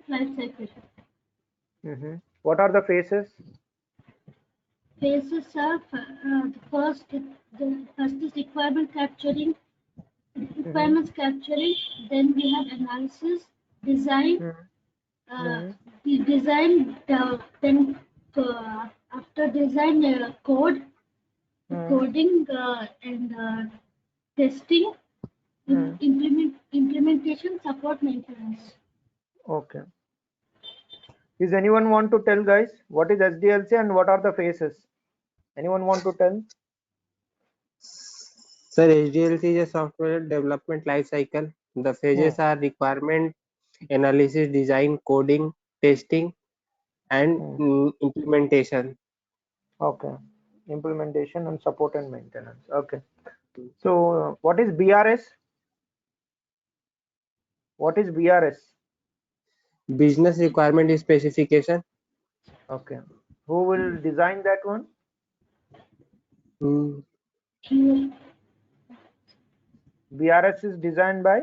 life cycle. What are the phases? Phases are the first is requirement capturing, requirements capturing. Then we have analysis, design, the design. Then after design, code, coding, and testing, implementation, support, maintenance. Okay. Is anyone want to tell, guys, what is SDLC and what are the phases? Anyone want to tell? Sir, SDLC is a software development life cycle. The phases are requirement analysis, design, coding, testing, and implementation. Okay. Implementation and support and maintenance. Okay. So what is BRS? What is BRS? Business requirement specification. Okay. Who will design that one? BRS is designed by?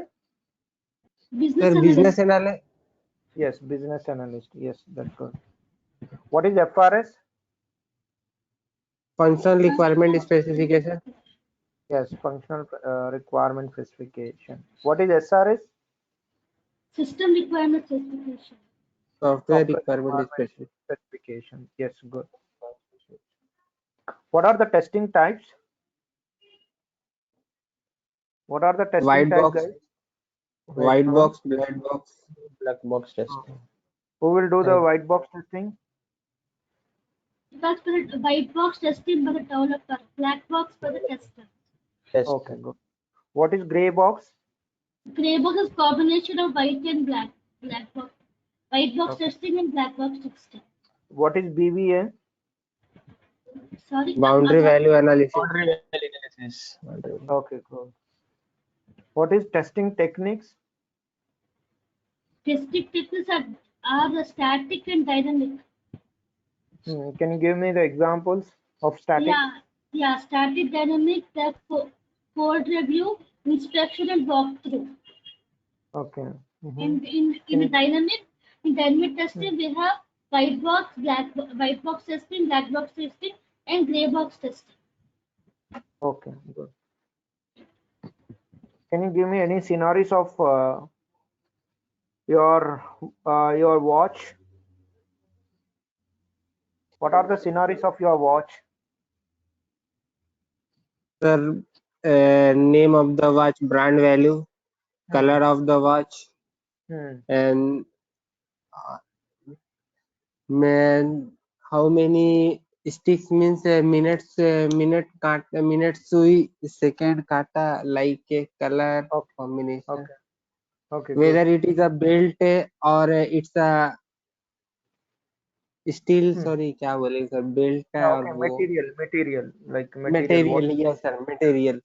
Business analyst. Yes, business analyst. Yes, that's good. What is FRS? Functional requirement specification. Yes, functional requirement specification. What is SRS? System requirement specification. Software requirement specification. Yes, good. What are the testing types? What are the testing white types, box, guys? White box, black box testing. Who will do the white box testing? That's for the white box testing by the developer, black box for the tester. Okay, good. What is gray box? Gray box is combination of white and black. Black box. White box testing and black box testing. What is BVA? Sorry. Boundary value analysis. Okay, good. What is testing techniques? Testing techniques are the static and dynamic. Can you give me the examples of static? Yeah, static, dynamic, the code review, inspection, and walkthrough. Okay. And in dynamic testing, we have white box testing, black box testing, and gray box testing. Okay, good. Can you give me any scenarios of your watch? What are the scenarios of your watch? Sir, name of the watch, brand value, color of the watch, and how many sticks means minutes, minute sui, second kata, like a color combination. Okay. Whether it is a belt or it's a steel, sorry, क्या बोले sir, belt और वो material like material, yes sir, material.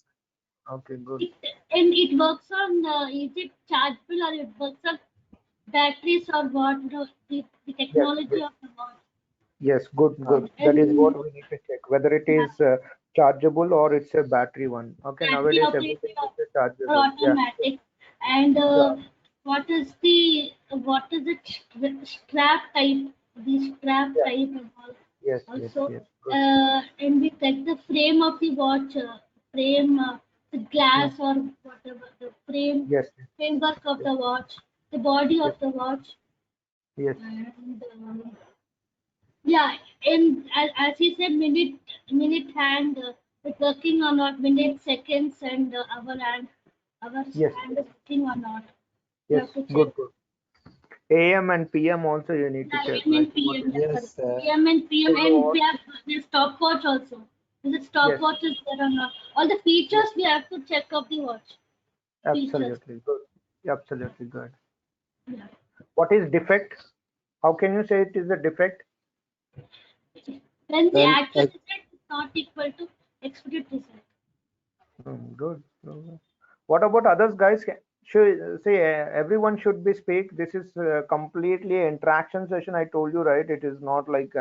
Okay, good. And it works on is it chargeable or it works on batteries or what? The technology of the watch. Yes, good. That is what we need to check, whether it is chargeable or it's a battery one. Okay, nowadays everything is chargeable. Automatic. And what is the strap type? The strap type and all. Yes. Also, and we check the frame of the watch, the glass or whatever, the framework of the watch, the body of the watch. Yes. And as he said, minute hand, it's working or not, minute, seconds, and hour hand is working or not. Yes, good. AM and PM also you need to check. AM and PM, yes, AM and PM, and we have the stopwatch also. Is it stopwatch is there or not? All the features we have to check of the watch. Absolutely good. Absolutely good. Yeah. What is defect? How can you say it is a defect? When the actual result is not equal to expected result. Good. What about others, guys? Should say everyone should be speak. This is completely interaction session. I told you, right? It is not like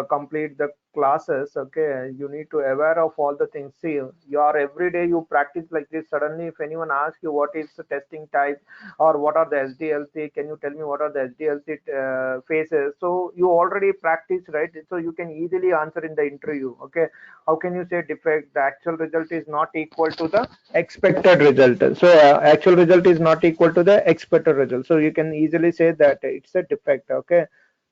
complete the classes. Okay, you need to aware of all the things. See, you are every day you practice like this. Suddenly if anyone asks you what is the testing type or what are the SDLC, can you tell me what are the SDLC phases? So you already practice, right? So you can easily answer in the interview. Okay, how can you say defect? The actual result is not equal to the expected result. So actual result is not equal to the expected result, so you can easily say that it's a defect. Okay,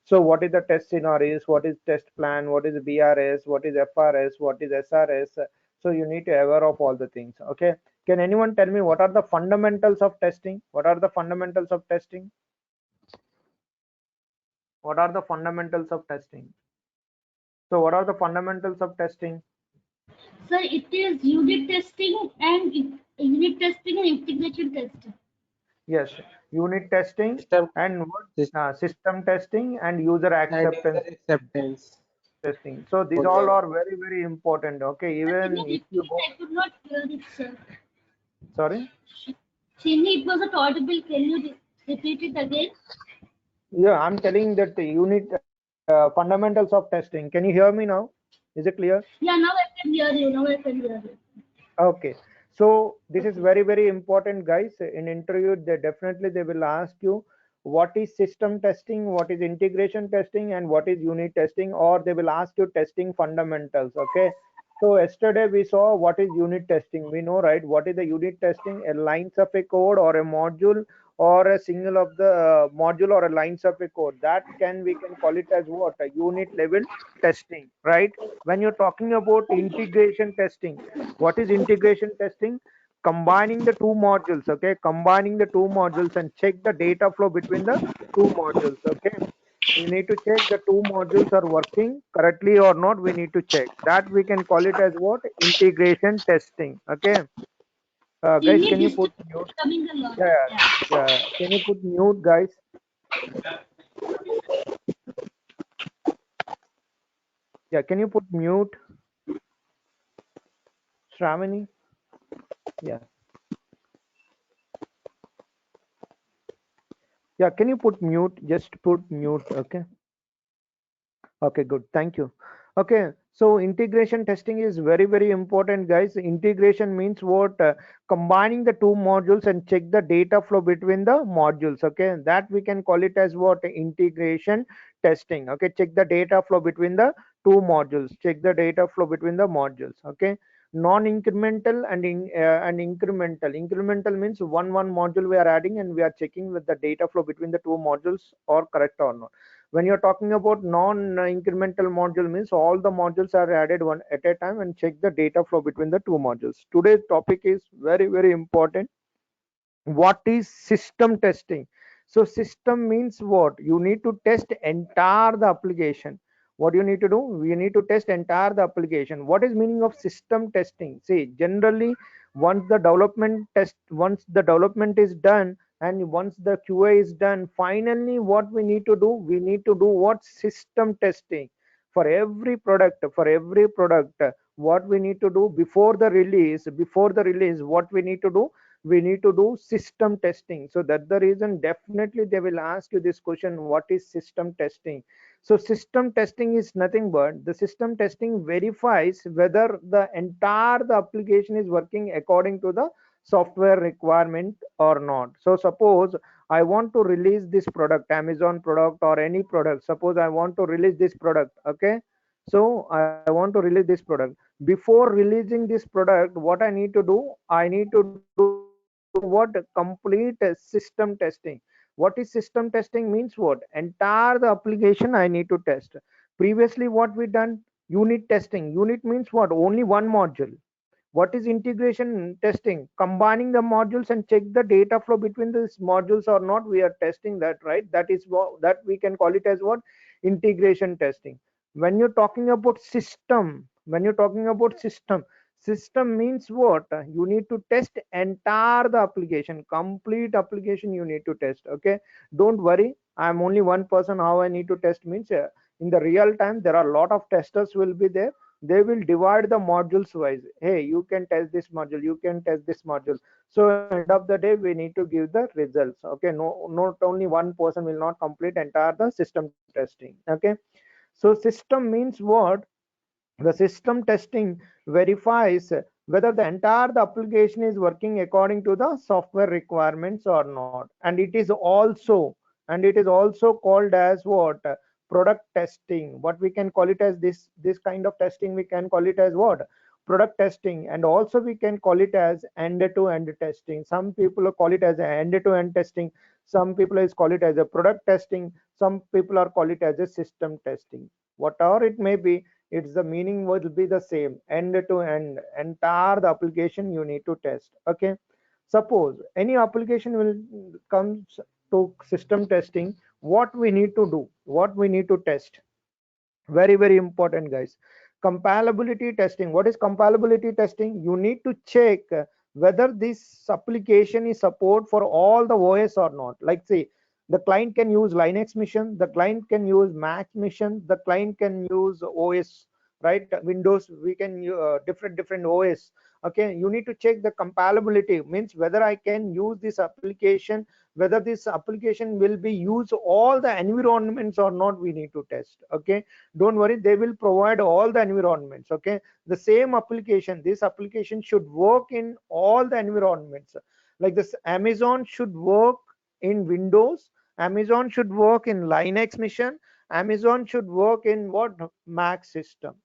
so what is the test scenarios, what is test plan, what is BRS, what is FRS, what is SRS? So you need to aware of all the things. Okay, can anyone tell me what are the fundamentals of testing? What are the fundamentals of testing? What are the fundamentals of testing? So what are the fundamentals of testing? Sir, it is unit testing and integration testing. Yes, unit testing System and what? sys- System testing and user and user acceptance acceptance. testing. So these Both all are are very, very important. Okay, Sir, can you even if you repeat? go, I could not hear it, sir. sorry. Srini, it was not audible. Can you repeat it again? Yeah, I'm telling that the unit fundamentals of testing. Can you hear me now? Is it clear? Yeah, now I can hear you. Now I can hear you. Okay. So this is very, very important, guys. In interview, they will ask you what is system testing, what is integration testing, and what is unit testing, or they will ask you testing fundamentals. Okay. So yesterday we saw what is unit testing. We know, right? What is the unit testing? A lines of a code or a module or a single of the module or a lines of a code. That can we can call it as what? A unit level testing, right? When you're talking about integration testing, what is integration testing? Combining the two modules. Okay, combining the two modules and check the data flow between the two modules. Okay, we need to check the two modules are working correctly or not. We need to check that. We can call it as what? Integration testing. Okay, guys, Srini, can you this is put mute? coming a lot. Yeah, Yeah. yeah. Can you put mute, guys? Yeah, can you put mute, Shravani? Yeah, yeah. Can you put mute? Just put mute. Okay. Okay, good. Thank you. Okay, so integration testing is very, very important, guys. Integration means what? Combining the two modules and check the data flow between the modules. Okay, that we can call it as what? Integration testing. Okay, check the data flow between the two modules. Check the data flow between the modules. Okay, non-incremental and incremental. Incremental means one module we are adding and we are checking with the data flow between the two modules or correct or not. When you're talking about non-incremental module means all the modules are added one at a time and check the data flow between the two modules. Today's topic is very, very important. What is system testing? So system means what? You need to test entire the application. What you need to do? We need to test entire the application. What is meaning of system testing? See, generally once the development is done and once the QA is done, finally what we need to do? We need to do what? System testing for every product. What we need to do before the release, what we need to do? We need to do system testing. So that's the reason definitely they will ask you this question, what is system testing? So system testing is nothing but the system testing verifies whether the entire the application is working according to the software requirement or not. So suppose I want to release this product, Amazon product or any product. Suppose I want to release this product. Okay, so I want to release this product. Before releasing this product, what I need to do? I need to do what? Complete system testing. What is system testing means? What? Entire the application I need to test. Previously what we done? Unit testing. Unit means what? Only one module. What is integration testing? Combining the modules and check the data flow between these modules or not. We are testing that, right? That is what, that we can call it as what? Integration testing. When you're talking about system, system means what? You need to test entire the application, complete application you need to test. Okay, don't worry, I'm only one person. How I need to test means, in the real time there are a lot of testers will be there. They will divide the modules wise. Hey, you can test this module, you can test this module. So end of the day we need to give the results. Okay, no, not only one person will not complete entire the system testing. Okay, so So system means what? The system testing verifies whether the entire the application is working according to the software requirements or not. And it is also called as what? Product testing. What we can call it as, this kind of testing we can call it as what? Product testing. And also we can call it as end-to-end testing. Some people call it as end-to-end testing, some people is call it as a product testing, some people are call it as a system testing. Whatever it may be, it's the meaning will be the same. End to end, entire the application you need to test. Okay, suppose any application will comes to system testing, what we need to do, what we need to test? Very very important, guys. Compatibility testing. What is compatibility testing? You need to check whether this application is support for all the OS or not. Like say the client can use Linux mission, the client can use Mac mission, the client can use OS, right? Windows, we can different OS. Okay, you need to check the compatibility, means whether I can use this application, whether this application will be use all the environments or not, we need to test. Okay, don't worry, they will provide all the environments. Okay, the same application, this application should work in all the environments. Like this, Amazon should work in Windows, Amazon should work in Linux mission, Amazon should work in what? Mac system.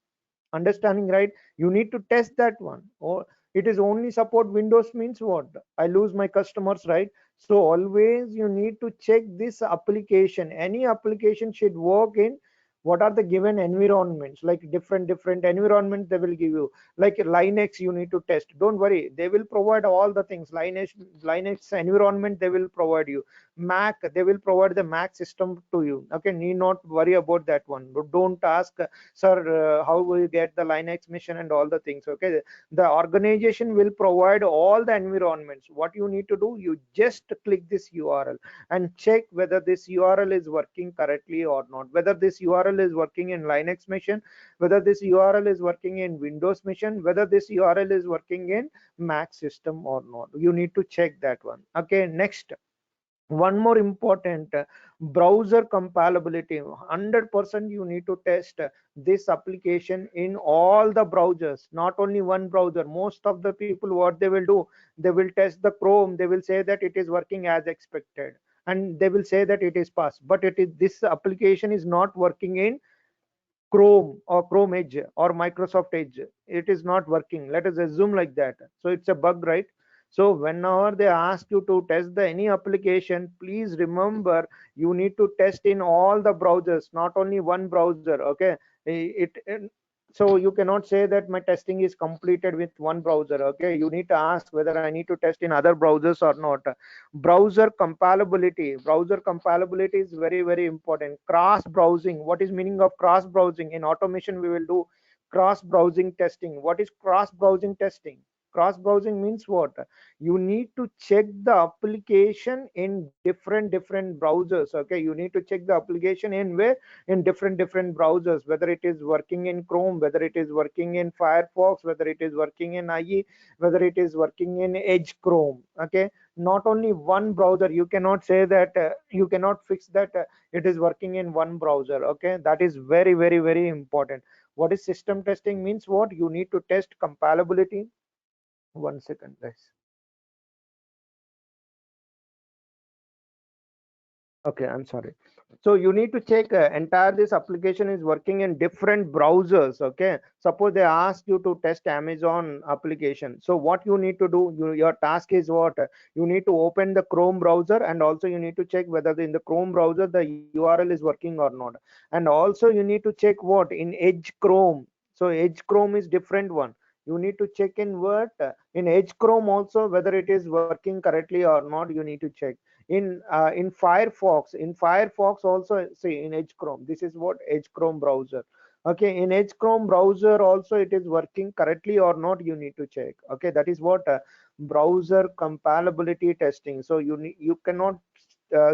Understanding, right? You need to test that one. Or it is only support Windows means what? I lose my customers, right? So always you need to check this application. Any application should work in what are the given environments. Like different environments they will give you. Like Linux you need to test. Don't worry, they will provide all the things. Linux environment they will provide you. Mac, they will provide the Mac system to you. Okay, need not worry about that one. But don't ask, sir, how we get the Linux mission and all the things. Okay, the organization will provide all the environments. What you need to do, you just click this URL and check whether this URL is working correctly or not, whether this URL is working in Linux machine, whether this URL is working in Windows machine, whether this URL is working in Mac system or not. You need to check that one. Okay, next, one more important, browser compatibility. 100% you need to test this application in all the browsers, not only one browser. Most of the people, what they will do, they will test the Chrome, they will say that it is working as expected, and they will say that it is passed, but it is, this application is not working in Chrome or Chrome Edge or Microsoft Edge. It is not working. Let us assume like that. So it's a bug, right? So whenever they ask you to test the any application, please remember you need to test in all the browsers, not only one browser. Okay, so you cannot say that my testing is completed with one browser. Okay, you need to ask whether I need to test in other browsers or not. Browser compatibility. Browser compatibility is very very important. Cross browsing. What is meaning of cross browsing? In automation we will do cross browsing testing. What is cross browsing testing? Cross browsing means what? You need to check the application in different browsers. Okay, you need to check the application in where? In different browsers, whether it is working in Chrome, whether it is working in Firefox, whether it is working in IE, whether it is working in Edge Chrome. Okay, not only one browser. You cannot say that you cannot fix that it is working in one browser. Okay, that is very very important. What is system testing means? What you need to test compatibility. One second, guys. Okay, I'm sorry. So you need to check entire this application is working in different browsers. Okay, suppose they ask you to test Amazon application. So what you need to do, your task is what? You need to open the Chrome browser, and also you need to check whether in the Chrome browser the URL is working or not. And also you need to check what in Edge Chrome. So Edge Chrome is different one. You need to check in what in Edge Chrome also whether it is working correctly or not. You need to check in Firefox also. See, in Edge Chrome, this is what Edge Chrome browser. Okay, in Edge Chrome browser also it is working correctly or not, you need to check. Okay, that is what browser compatibility testing. So you cannot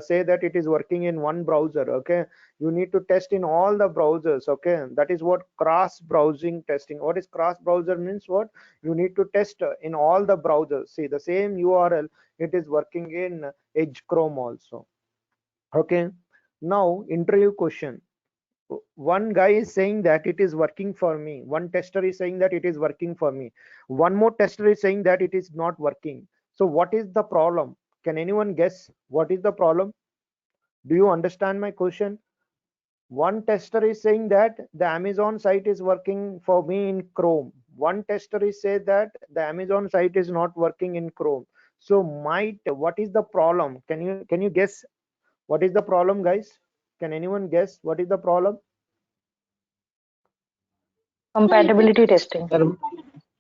say that it is working in one browser. Okay, you need to test in all the browsers. Okay, that is what cross browsing testing. What is cross browser means? What you need to test in all the browsers. See, the same URL, it is working in Edge Chrome also. Okay, now interview question. one guy is saying that it is working for me, one tester is saying that it is working for me, one more tester is saying that it is not working. So what is the problem? Can anyone guess what is the problem? Do you understand my question? One tester is saying that the Amazon site is working for me in Chrome. One tester is saying that the Amazon site is not working in Chrome. So what is the problem? Can you guess what is the problem, guys? Can anyone guess what is the problem? Compatibility testing. Sir,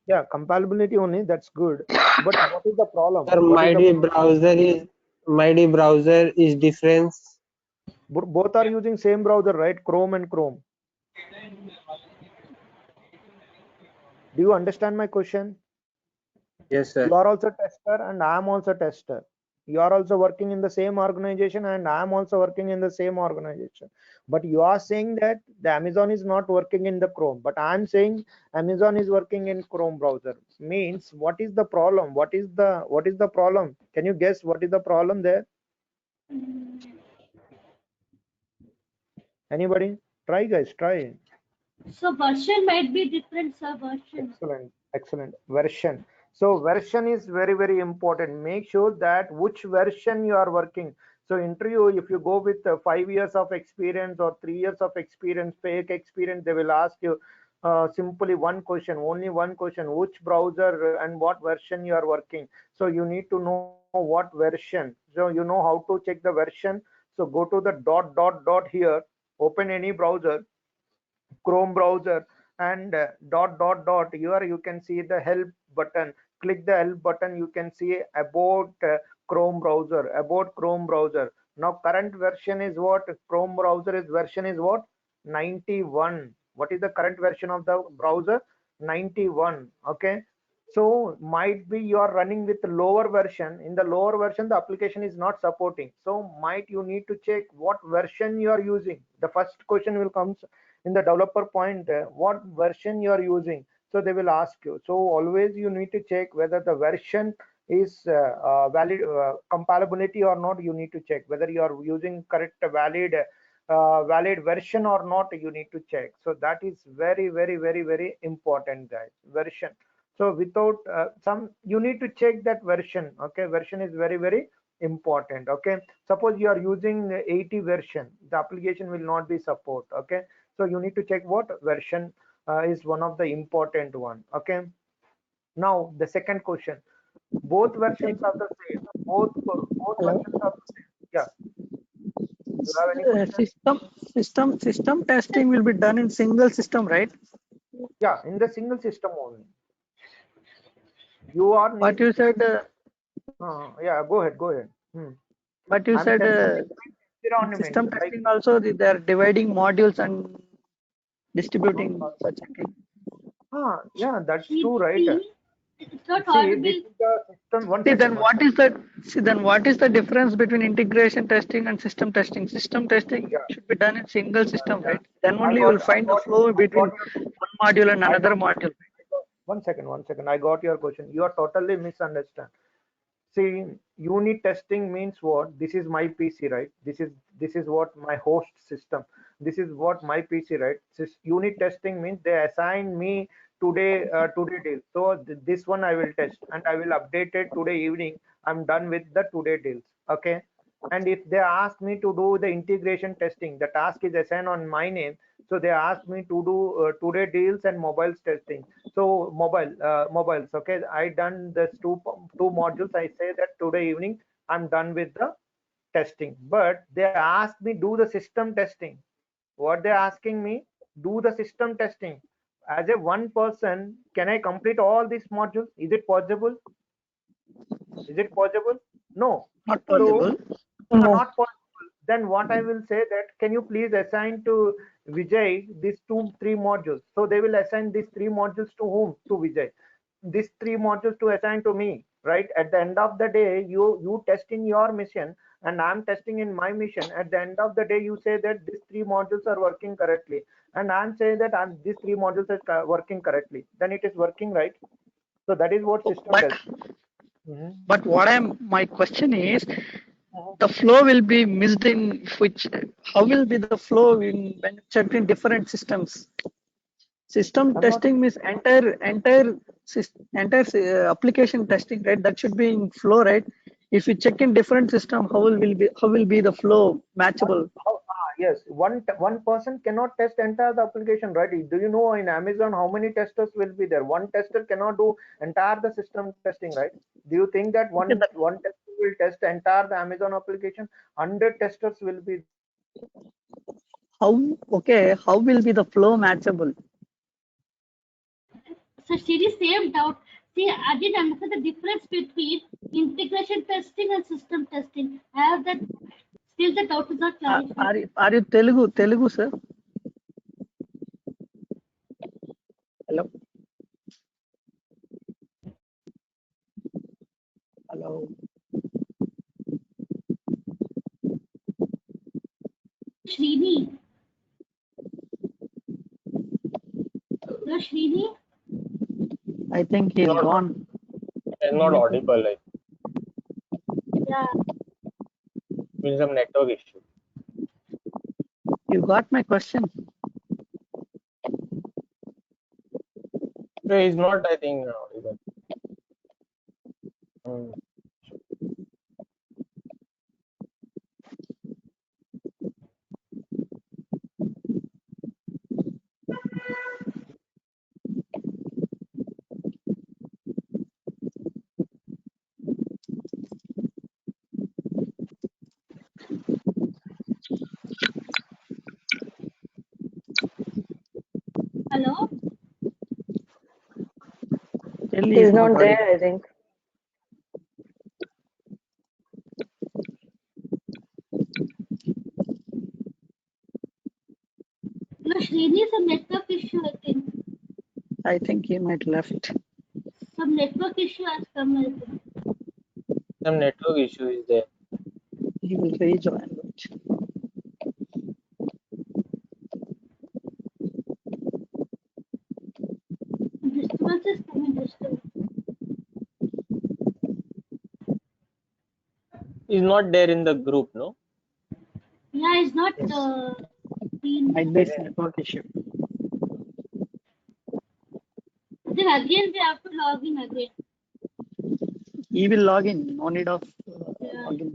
Yeah, compatibility only, that's good. But what is the problem? sir, What is the MIDI browser is difference. both are using same browser, right? Chrome and Chrome. Do you understand my question? Yes, sir. You are also tester and I am also tester. You are also working in the same organization and I am also working in the same organization. But you are saying that the Amazon is not working in the Chrome, but I am saying Amazon is working in Chrome browser. Means what is the problem? What is the problem? Can you guess what is the problem there? Anybody? Try, guys, try. So version might be different, sir. Version. Excellent version. So version is very, very important. Make sure that which version you are working. So interview, if you go with 5 years of experience or 3 years of experience, fake experience, they will ask you simply one question, only one question: which browser and what version you are working. So you need to know what version. So you know how to check the version. So go to the dot here, open any browser, Chrome browser, and here you can see the help button. Click the help button, you can see about Chrome browser. Now current version is what? Chrome browser is version is what? 91. What is the current version of the browser? 91. Okay, so might be you are running with lower version. In the lower version the application is not supporting, so might you need to check what version you are using. The first question will come in the developer point, what version you are using. So they will ask you. So always you need to check whether the version is valid, compatibility or not. You need to check whether you are using correct valid version or not. You need to check. So that is very, very, very, very important, guys. Version. So without some, you need to check that version. Okay, version is very, very important. Okay, suppose you are using 80 version, the application will not be support. Okay, so you need to check what version is one of the important one. Okay, now the second question: both versions are the same. Both versions are the same. Yeah, you have any question? System testing will be done in single system, right? Yeah, in the single system only. You are But you said yeah, go ahead. but you I'm said environment, system like testing also they are dividing modules and distributing such a thing. yeah, that's true, right? It's not See, this audible. is the system. One See, second, then one what second. is the then what is the difference between integration testing and system testing? System testing Yeah, should be done in single system, yeah. right? Then only you will find the flow I got between your one module and I another got module. one second. I got your question. You are totally misunderstand. See, unit testing means what? This is my PC, right? This is what my host system. This is what my PC, right? Unit testing means they assign me today deal. So this one I will test and I will update it today evening. I'm done with the today deals. Okay. And if they ask me to do the integration testing, the task is assigned on my name. So they ask me to do today deals and mobiles testing. So mobiles. Okay, I done this two modules. I say that today evening I'm done with the testing. But they ask me do the system testing. What they're asking me, do the system testing. As a one person, can I complete all these modules? Is it possible? Is it possible? No. Not So possible. No. not possible. Then what I will say that, can you please assign to Vijay these 2-3 modules? So they will assign these 3 modules to whom? To Vijay. These 3 modules to assign to me, right? At the end of the day, you test in your mission and I'm testing in my mission. At the end of the day, you say that these 3 modules are working correctly, and I'm saying that these 3 modules are working correctly. Then it is working, right? So that is what system But does. but my question is, the flow will be missed in which, how will be the flow in when checked in different systems? System I'm not. testing means entire application testing, right? That should be in flow, right? If you check in different system, how will be the flow matchable? Yes, one person cannot test entire the application, right? Do you know in Amazon how many testers will be there? One tester cannot do entire the system testing, right? Do you think that Okay, one tester will test entire the Amazon application? 100 testers will be. how will be the flow matchable? So Shri, same doubt. See, I didn't understand the difference between integration testing and system testing. I have that. Still, the doubt is not clarified. Are you Telugu, sir? Hello, hello. Srini, no Srini. I think he's Not, gone. not audible. Like, Yeah. means some network issue. You got my question. No, he's not. I think audible. Hello. Still He's he's not not audible. there, I think. No Srini, some network issue. I think I think he might left. some network issue has come. I think. Some network issue is there. He will rejoin. Disturbance is coming. Disturbance. He's not there in the group, no? Yeah, it's not been. Might be network issue. Then again we have to log in again. He will log in. No need of Yeah. login.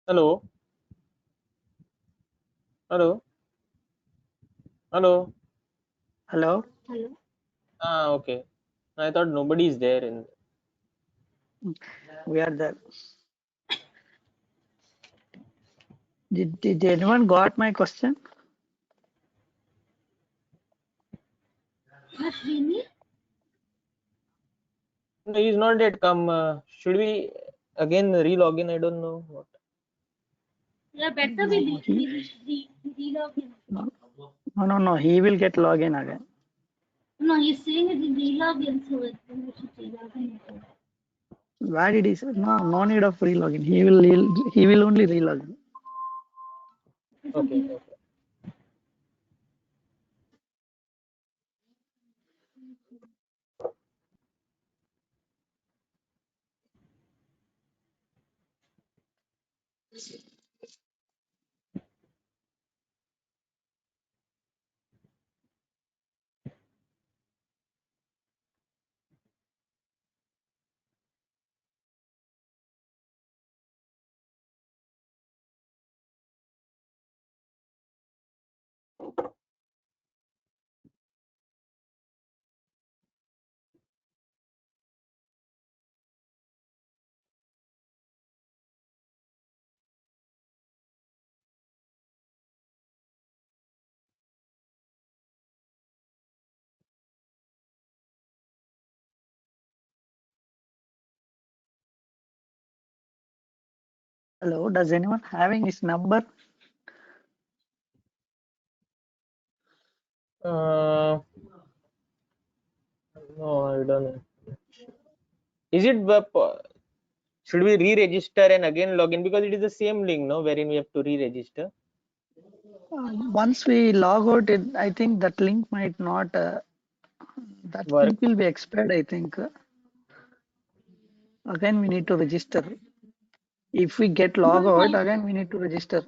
Hello? Hello? Hello? Hello. Hello. Ah, okay. I thought nobody is there in. We are there. Did anyone got my question? No Srini. No, he's not yet come. Should we again re-log in? I don't know what. Yeah, better we relog in. No. He will get login again. No, he's saying it in relog in, so I think we should relog in. Why did he say? No need of relogin. He will only relog in. Okay. Okay. Hello. Does anyone having his number? No, I don't know. Is it Should we re-register and again log in, because it is the same link, no, wherein we have to re-register? Once we log out, I think that link might not. That Work. link will be expired, I think. Again, we need to register. If we get log out, again we need to register.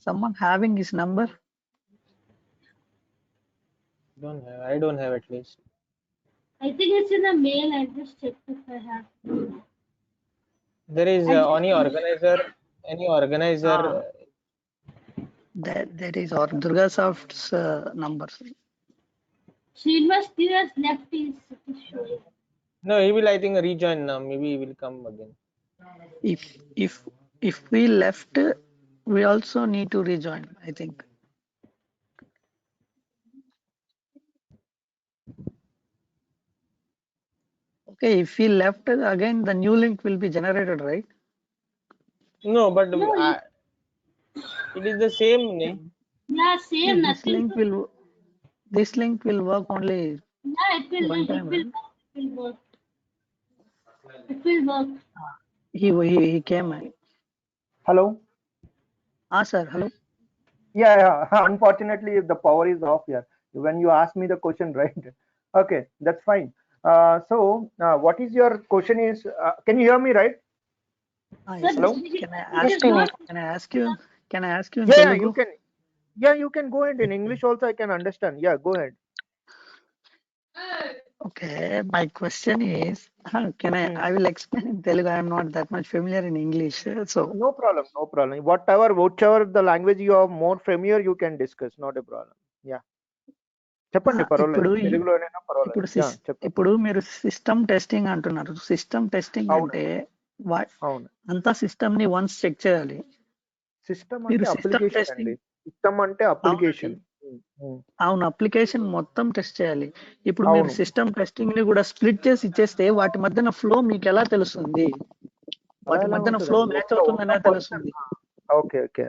Someone having his number? Don't have. I don't have at least. I think it's in a mail. I just checked if I have. There is any organizer. There is or Durgasoft's number. Srinivas has left his showing. No, he will, I think, rejoin now. Maybe he will come again. If we left, we also need to rejoin, I think. Okay, if we left, again the new link will be generated, right? No, but No, it is the same name. Yeah, same. This link will work only. Yeah, it will. One time, it will work. It will work. He came. Hello. Sir. Hello. Yeah. Unfortunately, the power is off here when you ask me the question, right? Okay, that's fine. So what is your question? Is can you hear me, right? Yes, hello. Can I ask you? Can I ask you in Yeah, Telugu? you can. Yeah, you can go ahead in English also. I can understand. Yeah, go ahead. Okay, my question is, I will explain in Telugu. I am not that much familiar in English, so. No problem. Whichever the language you are more familiar, you can discuss. Not a problem. Yeah. చెప్పండి పర్వాలేదు తెలుగులోనైనా పర్వాలేదు ఇప్పుడు మీరు system testing అంటున్నారు. System testing అంటే అంతా system ని once check చేయాలి. సిస్టమ్ అంటే అప్లికేషన్ అండి. సిస్టమ్ అంటే అప్లికేషన్. అవును, అప్లికేషన్ మొత్తం టెస్ట్ చేయాలి. ఇప్పుడు మీరు సిస్టమ్ టెస్టింగ్ ని కూడా స్ప్లిట్ చేసి ఇచ్చేస్తే వాటి మధ్యన ఫ్లో మీకు ఎలా తెలుస్తుంది? వాటి మధ్యన ఫ్లో మ్యాచ్ అవుతుందనే తెలుస్తుంది. Okay okay.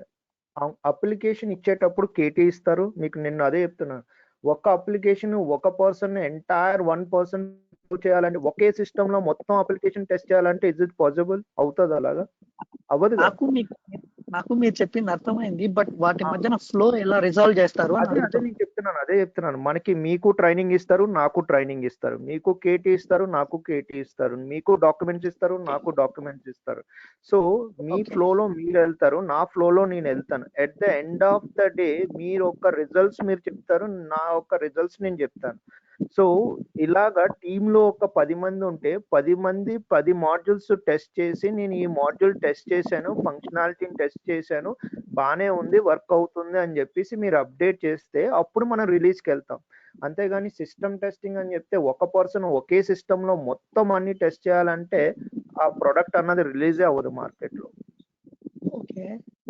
అప్లికేషన్ ఇచ్చేటప్పుడు కేటీ ఇస్తారు మీకు. నేను అదే చెప్తున్నాను. ఒక అప్లికేషన్ ఒక పర్సన్ ఎంటైర్ 1% చేయాలంటే ఒకే సిస్టమ్ లో మొత్తం అప్లికేషన్ టెస్ట్ చేయాలంటే ఇస్ ఇట్ పాసిబుల్? అవుతుంది అలాగా? అవ్వదు. నాకు మీరు చెప్పింది అర్థమైంది, బట్ వాటి మధ్యన ఫ్లో ఎలా రిజాల్వ్ చేస్తారు? అదే నేను చెప్తున్నాను. మీకు ట్రైనింగ్ ఇస్తారు, నాకు ట్రైనింగ్ ఇస్తారు. మీకు కేటీ ఇస్తారు, నాకు కేటీ ఇస్తారు. మీకు డాక్యుమెంట్స్ ఇస్తారు, నాకు డాక్యుమెంట్స్ ఇస్తారు. సో మీ ఫ్లోలో మీరు వెళ్తారు, నా ఫ్లోలో నేను వెళ్తాను. At the end of the day మీరు ఒక రిజల్ట్స్ మీరు చెప్తారు, నా ఒక రిజల్ట్స్ నేను చెప్తాను. సో ఇలాగా టీమ్ లో ఒక 10 మంది ఉంటే 10 మంది 10 మాడ్యూల్స్ టెస్ట్ చేసి నేను ఈ మాడ్యూల్ టెస్ట్ చేశాను, ఫంక్షనాలిటీని టెస్ట్ చేశాను, బానే ఉంది, వర్క్ అవుతుంది అని చెప్పేసి మీరు అప్డేట్ చేస్తే అప్పుడు మనం రిలీజ్కి వెళ్తాం. అంతేగాని సిస్టమ్ టెస్టింగ్ అని చెప్తే ఒక పర్సన్ ఒకే సిస్టమ్ లో మొత్తం అన్ని టెస్ట్ చేయాలంటే ఆ ప్రొడక్ట్ అన్నది రిలీజే అవ్వదు మార్కెట్ లో.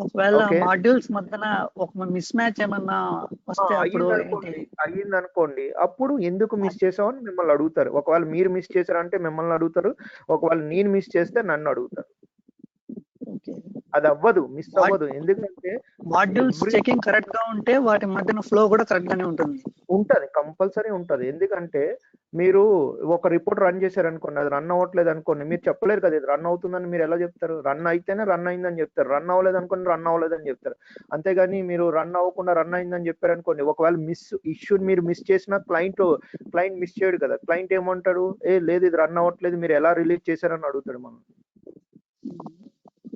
ఒకవేళ మాడ్యూల్స్ మధ్యన ఒక మిస్ మ్యాచ్ ఏమన్నా వస్తే అయ్యిందనుకోండి, అప్పుడు ఎందుకు మిస్ చేసామని మిమ్మల్ని అడుగుతారు. ఒకవేళ మీరు మిస్ చేశారంటే మిమ్మల్ని అడుగుతారు, ఒకవేళ నేను మిస్ చేస్తే నన్ను అడుగుతారు. అది అవ్వదు, మిస్ అవ్వదు. ఎందుకంటే మాడ్యూల్స్ చెకింగ్ కరెక్ట్ గా ఉంటే వాటి మధ్యన ఫ్లో కూడా కరెక్ట్ గానే ఉంటుంది. కంపల్సరీ ఉంటది. ఎందుకంటే మీరు ఒక రిపోర్ట్ రన్ చేశారనుకోండి, అది రన్ అవ్వట్లేదు అనుకోండి, మీరు చెప్పలేరు కదా ఇది రన్ అవుతుందని. మీరు ఎలా చెప్తారు? రన్ అయితేనే రన్ అయిందని చెప్తారు, రన్ అవ్వలేదు అనుకోండి రన్ అవ్వలేదని చెప్తారు. అంతేగాని మీరు రన్ అవ్వకుండా రన్ అయిందని చెప్పారనుకోండి, ఒకవేళ ఇష్యూని మీరు మిస్ చేసిన క్లయింట్ మిస్ చేయడు కదా. క్లయింట్ ఏమంటాడు? లేదు ఇది రన్ అవ్వట్లేదు, మీరు ఎలా రిలీజ్ చేశారని అడుగుతాడు మనం.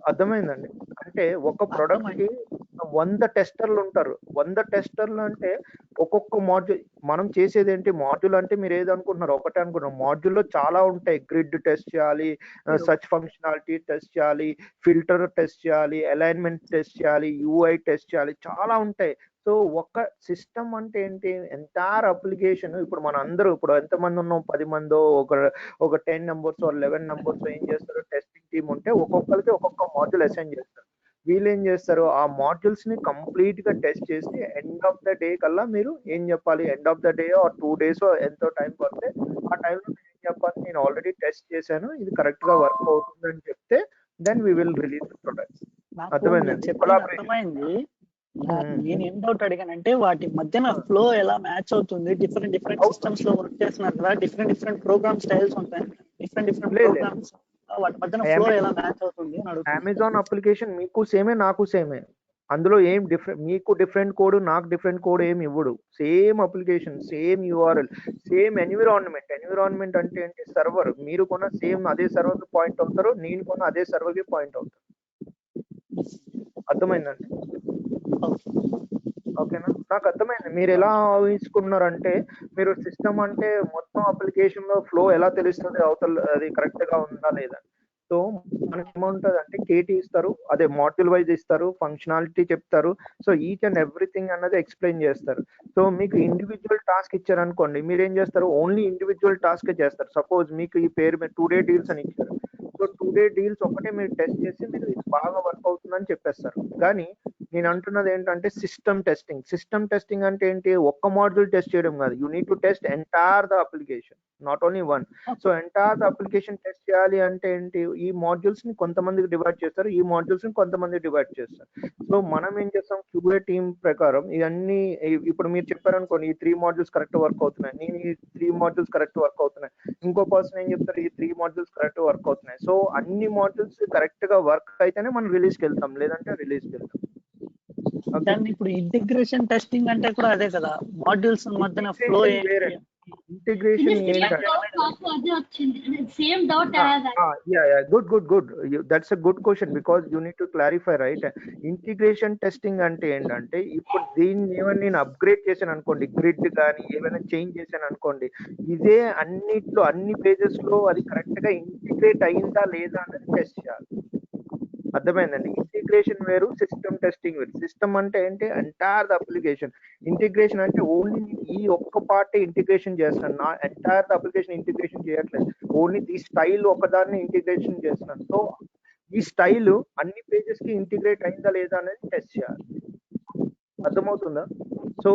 అర్థమైందండి? అంటే ఒక ప్రొడక్ట్ కి 100 టెస్టర్లు ఉంటారు. 100 టెస్టర్లు అంటే ఒక్కొక్క మాడ్యూల్ మనం చేసేది ఏంటి? మాడ్యూల్ అంటే మీరు ఏదనుకుంటున్నారు? ఒకటే అనుకుంటున్నారు. మాడ్యూల్లో చాలా ఉంటాయి. గ్రిడ్ టెస్ట్ చేయాలి, సర్చ్ ఫంక్షనాలిటీ టెస్ట్ చేయాలి, ఫిల్టర్ టెస్ట్ చేయాలి, అలైన్మెంట్ టెస్ట్ చేయాలి, యూఐ టెస్ట్ చేయాలి, చాలా ఉంటాయి. సో ఒక సిస్టమ్ అంటే ఏంటి? Entire application. ఇప్పుడు మన అందరూ ఇప్పుడు ఎంతమంది ఉన్నాం? 10 మందో ఒక 10 మెంబర్స్ 11 మెంబర్స్ ఏం చేస్తారు? టెస్టింగ్ టీమ్ ఉంటే ఒక్కొక్కరికి ఒక్కొక్క మాడ్యూల్ అసైన్ చేస్తారు. వీళ్ళు ఏం చేస్తారు? ఆ మాడ్యూల్స్ ని కంప్లీట్ గా టెస్ట్ చేసి ఎండ్ ఆఫ్ ద డే కల్లా మీరు ఏం చెప్పాలి? End of the day or 2 days ఎంతో టైం పడితే ఆ టైంలో ఏం చెప్పాలి? నేను ఆల్రెడీ టెస్ట్ చేశాను, ఇది కరెక్ట్ గా వర్క్ అవుతుందని చెప్తే then we will release the product. అర్థమైంది. నేను ఏం డౌట్ అడిగానంటే వాటి మధ్యన ఫ్లో ఎలా మ్యాచ్ అవుతుంది? డిఫరెంట్ సిస్టమ్స్ లో వర్క్ చేస్తున్నారు కదా, డిఫరెంట్ ప్రోగ్రామ్ స్టైల్స్ ఉంటాయి, డిఫరెంట్ ప్రోగ్రామ్స్ వాటి మధ్యన ఫ్లో ఎలా మ్యాచ్ అవుతుంది అని అడుగుతున్నాను. అమెజాన్ అప్లికేషన్ మీకు సేమే నాకు సేమే, అందులో ఏం డిఫరెంట్, మీకు డిఫరెంట్ కోడ్ నాకు డిఫరెంట్ కోడ్ ఏమి ఇవ్వడు. Same application, same URL, same environment అంటే ఏంటి, సర్వర్. మీరు కొన్న సేమ్ అదే సర్వర్ కి పాయింట్ అవుతారు, నేను కొన్న అదే సర్వర్ కి పాయింట్ అవుతారు. అర్థమైందండి? ఓకేనా? నాకు అర్థమైంది మీరు ఎలా ఊహించుకున్నారంటే, మీరు సిస్టమ్ అంటే మొత్తం అప్లికేషన్ లో ఫ్లో ఎలా తెలుస్తుంది అవతల అది కరెక్ట్ గా ఉందా లేదా. సో మనకి ఏముంటది అంటే కేటీ ఇస్తారు, అదే మాడ్యూల్ వైజ్ ఇస్తారు, ఫంక్షనాలిటీ చెప్తారు. సో ఈచ్ అండ్ ఎవ్రీథింగ్ అన్నది ఎక్స్ప్లెయిన్ చేస్తారు. సో మీకు ఇండివిజువల్ టాస్క్ ఇచ్చారు అనుకోండి, మీరు ఏం చేస్తారు, ఓన్లీ ఇండివిజువల్ టాస్క్ చేస్తారు. సపోజ్ మీకు ఈ పేరు మీద 2 day డీల్స్ అని ఇచ్చారు. సో 2 day డీల్స్ ఒకటే మీరు టెస్ట్ చేసి మీరు ఇది బాగా వర్క్ అవుతుందని చెప్పేస్తారు. కానీ నేను అంటున్నది ఏంటంటే సిస్టమ్ టెస్టింగ్ అంటే ఏంటి, ఒక్క మాడ్యూల్ టెస్ట్ చేయడం కాదు, you need to test entire the application, not only one. So entire the application test చేయాలి అంటే ఏంటి, ఈ మాడ్యూల్స్ ని కొంతమందికి డివైడ్ చేస్తారు, ఈ మాడ్యూల్స్ ని కొంతమంది డివైడ్ చేస్తారు. సో మనం ఏం చేస్తాం, క్యూఏ టీమ్ ప్రకారం ఇవన్నీ, ఇప్పుడు మీరు చెప్పారనుకోండి ఈ 3 మాడ్యూల్స్ కరెక్ట్ వర్క్ అవుతున్నాయి, నేను ఈ 3 మాడ్యూల్స్ కరెక్ట్ వర్క్ అవుతున్నాయి, ఇంకో పర్సన్ ఏం చెప్తారు ఈ 3 మాడ్యూల్స్ కరెక్ట్ వర్క్ అవుతున్నాయి. సో అన్ని మాడ్యూల్స్ కరెక్ట్ గా వర్క్ అయితేనే మనం రిలీజ్కి వెళ్తాం, లేదంటే రిలీజ్కి వెళ్తాం. దాన్ని ఇప్పుడు ఇంటిగ్రేషన్ టెస్టింగ్ అంటే కూడా అదే కదా, మాడ్యూల్స్ మధ్యన ఫ్లో ఇంటిగ్రేషన్ నాకు అదే వచ్చింది, same doubt. Good that's a good question, because you need to clarify, right? Integration testing అంటే ఏంటంటే, ఇప్పుడు దీన్ని ఏమైనా నేను అప్గ్రేడ్ చేశాను అనుకోండి, గ్రిడ్ కానీ ఏమైనా చేంజ్ చేశాను అనుకోండి, ఇదే అన్నిట్లో అన్ని పేజెస్ లో అది కరెక్ట్ గా ఇంటిగ్రేట్ అయిందా లేదా అనేది టెస్ట్ చేయాలి. అర్థమైందండి? ఇంటిగ్రేషన్ వేరు, సిస్టమ్ టెస్టింగ్ వేరు. సిస్టమ్ అంటే ఏంటి, ఎంటైర్ ద అప్లికేషన్. ఇంటిగ్రేషన్ అంటే ఓన్లీ ఈ ఒక్క పార్ట్ ఇంటిగ్రేషన్ చేస్తున్నాను, నా ఎంటైర్ ద అప్లికేషన్ ఇంటిగ్రేషన్ చేయట్లేదు, ఓన్లీ ఈ స్టైల్ ఒకదాన్ని ఇంటిగ్రేషన్ చేస్తున్నాను. సో ఈ స్టైల్ అన్ని పేజెస్ కి ఇంటిగ్రేట్ అయిందా లేదా అనేది టెస్ట్ చేయాలి. అర్థమవుతుందా? సో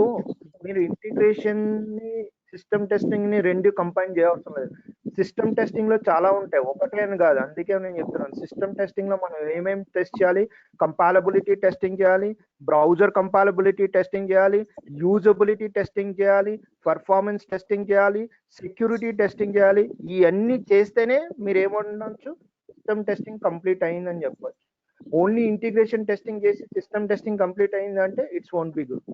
మీరు ఇంటిగ్రేషన్ ని సిస్టమ్ టెస్టింగ్ ని రెండు కంపైన్ చేయవసరం లేదు. సిస్టమ్ టెస్టింగ్ లో చాలా ఉంటాయి, ఒకటే అని కాదు. అందుకే నేను చెప్తున్నాను, సిస్టమ్ టెస్టింగ్ లో మనం ఏమేమి టెస్ట్ చేయాలి, కంపాలబిలిటీ టెస్టింగ్ చేయాలి, బ్రౌజర్ కంపాలబిలిటీ టెస్టింగ్ చేయాలి, యూజబిలిటీ టెస్టింగ్ చేయాలి, పర్ఫార్మెన్స్ టెస్టింగ్ చేయాలి, సెక్యూరిటీ టెస్టింగ్ చేయాలి. ఇవన్నీ చేస్తేనే మీరు ఏమండొచ్చు, సిస్టమ్ టెస్టింగ్ కంప్లీట్ అయిందని చెప్పొచ్చు. ఓన్లీ ఇంటిగ్రేషన్ టెస్టింగ్ చేసి సిస్టమ్ టెస్టింగ్ కంప్లీట్ అయిందంటే it's won't be good.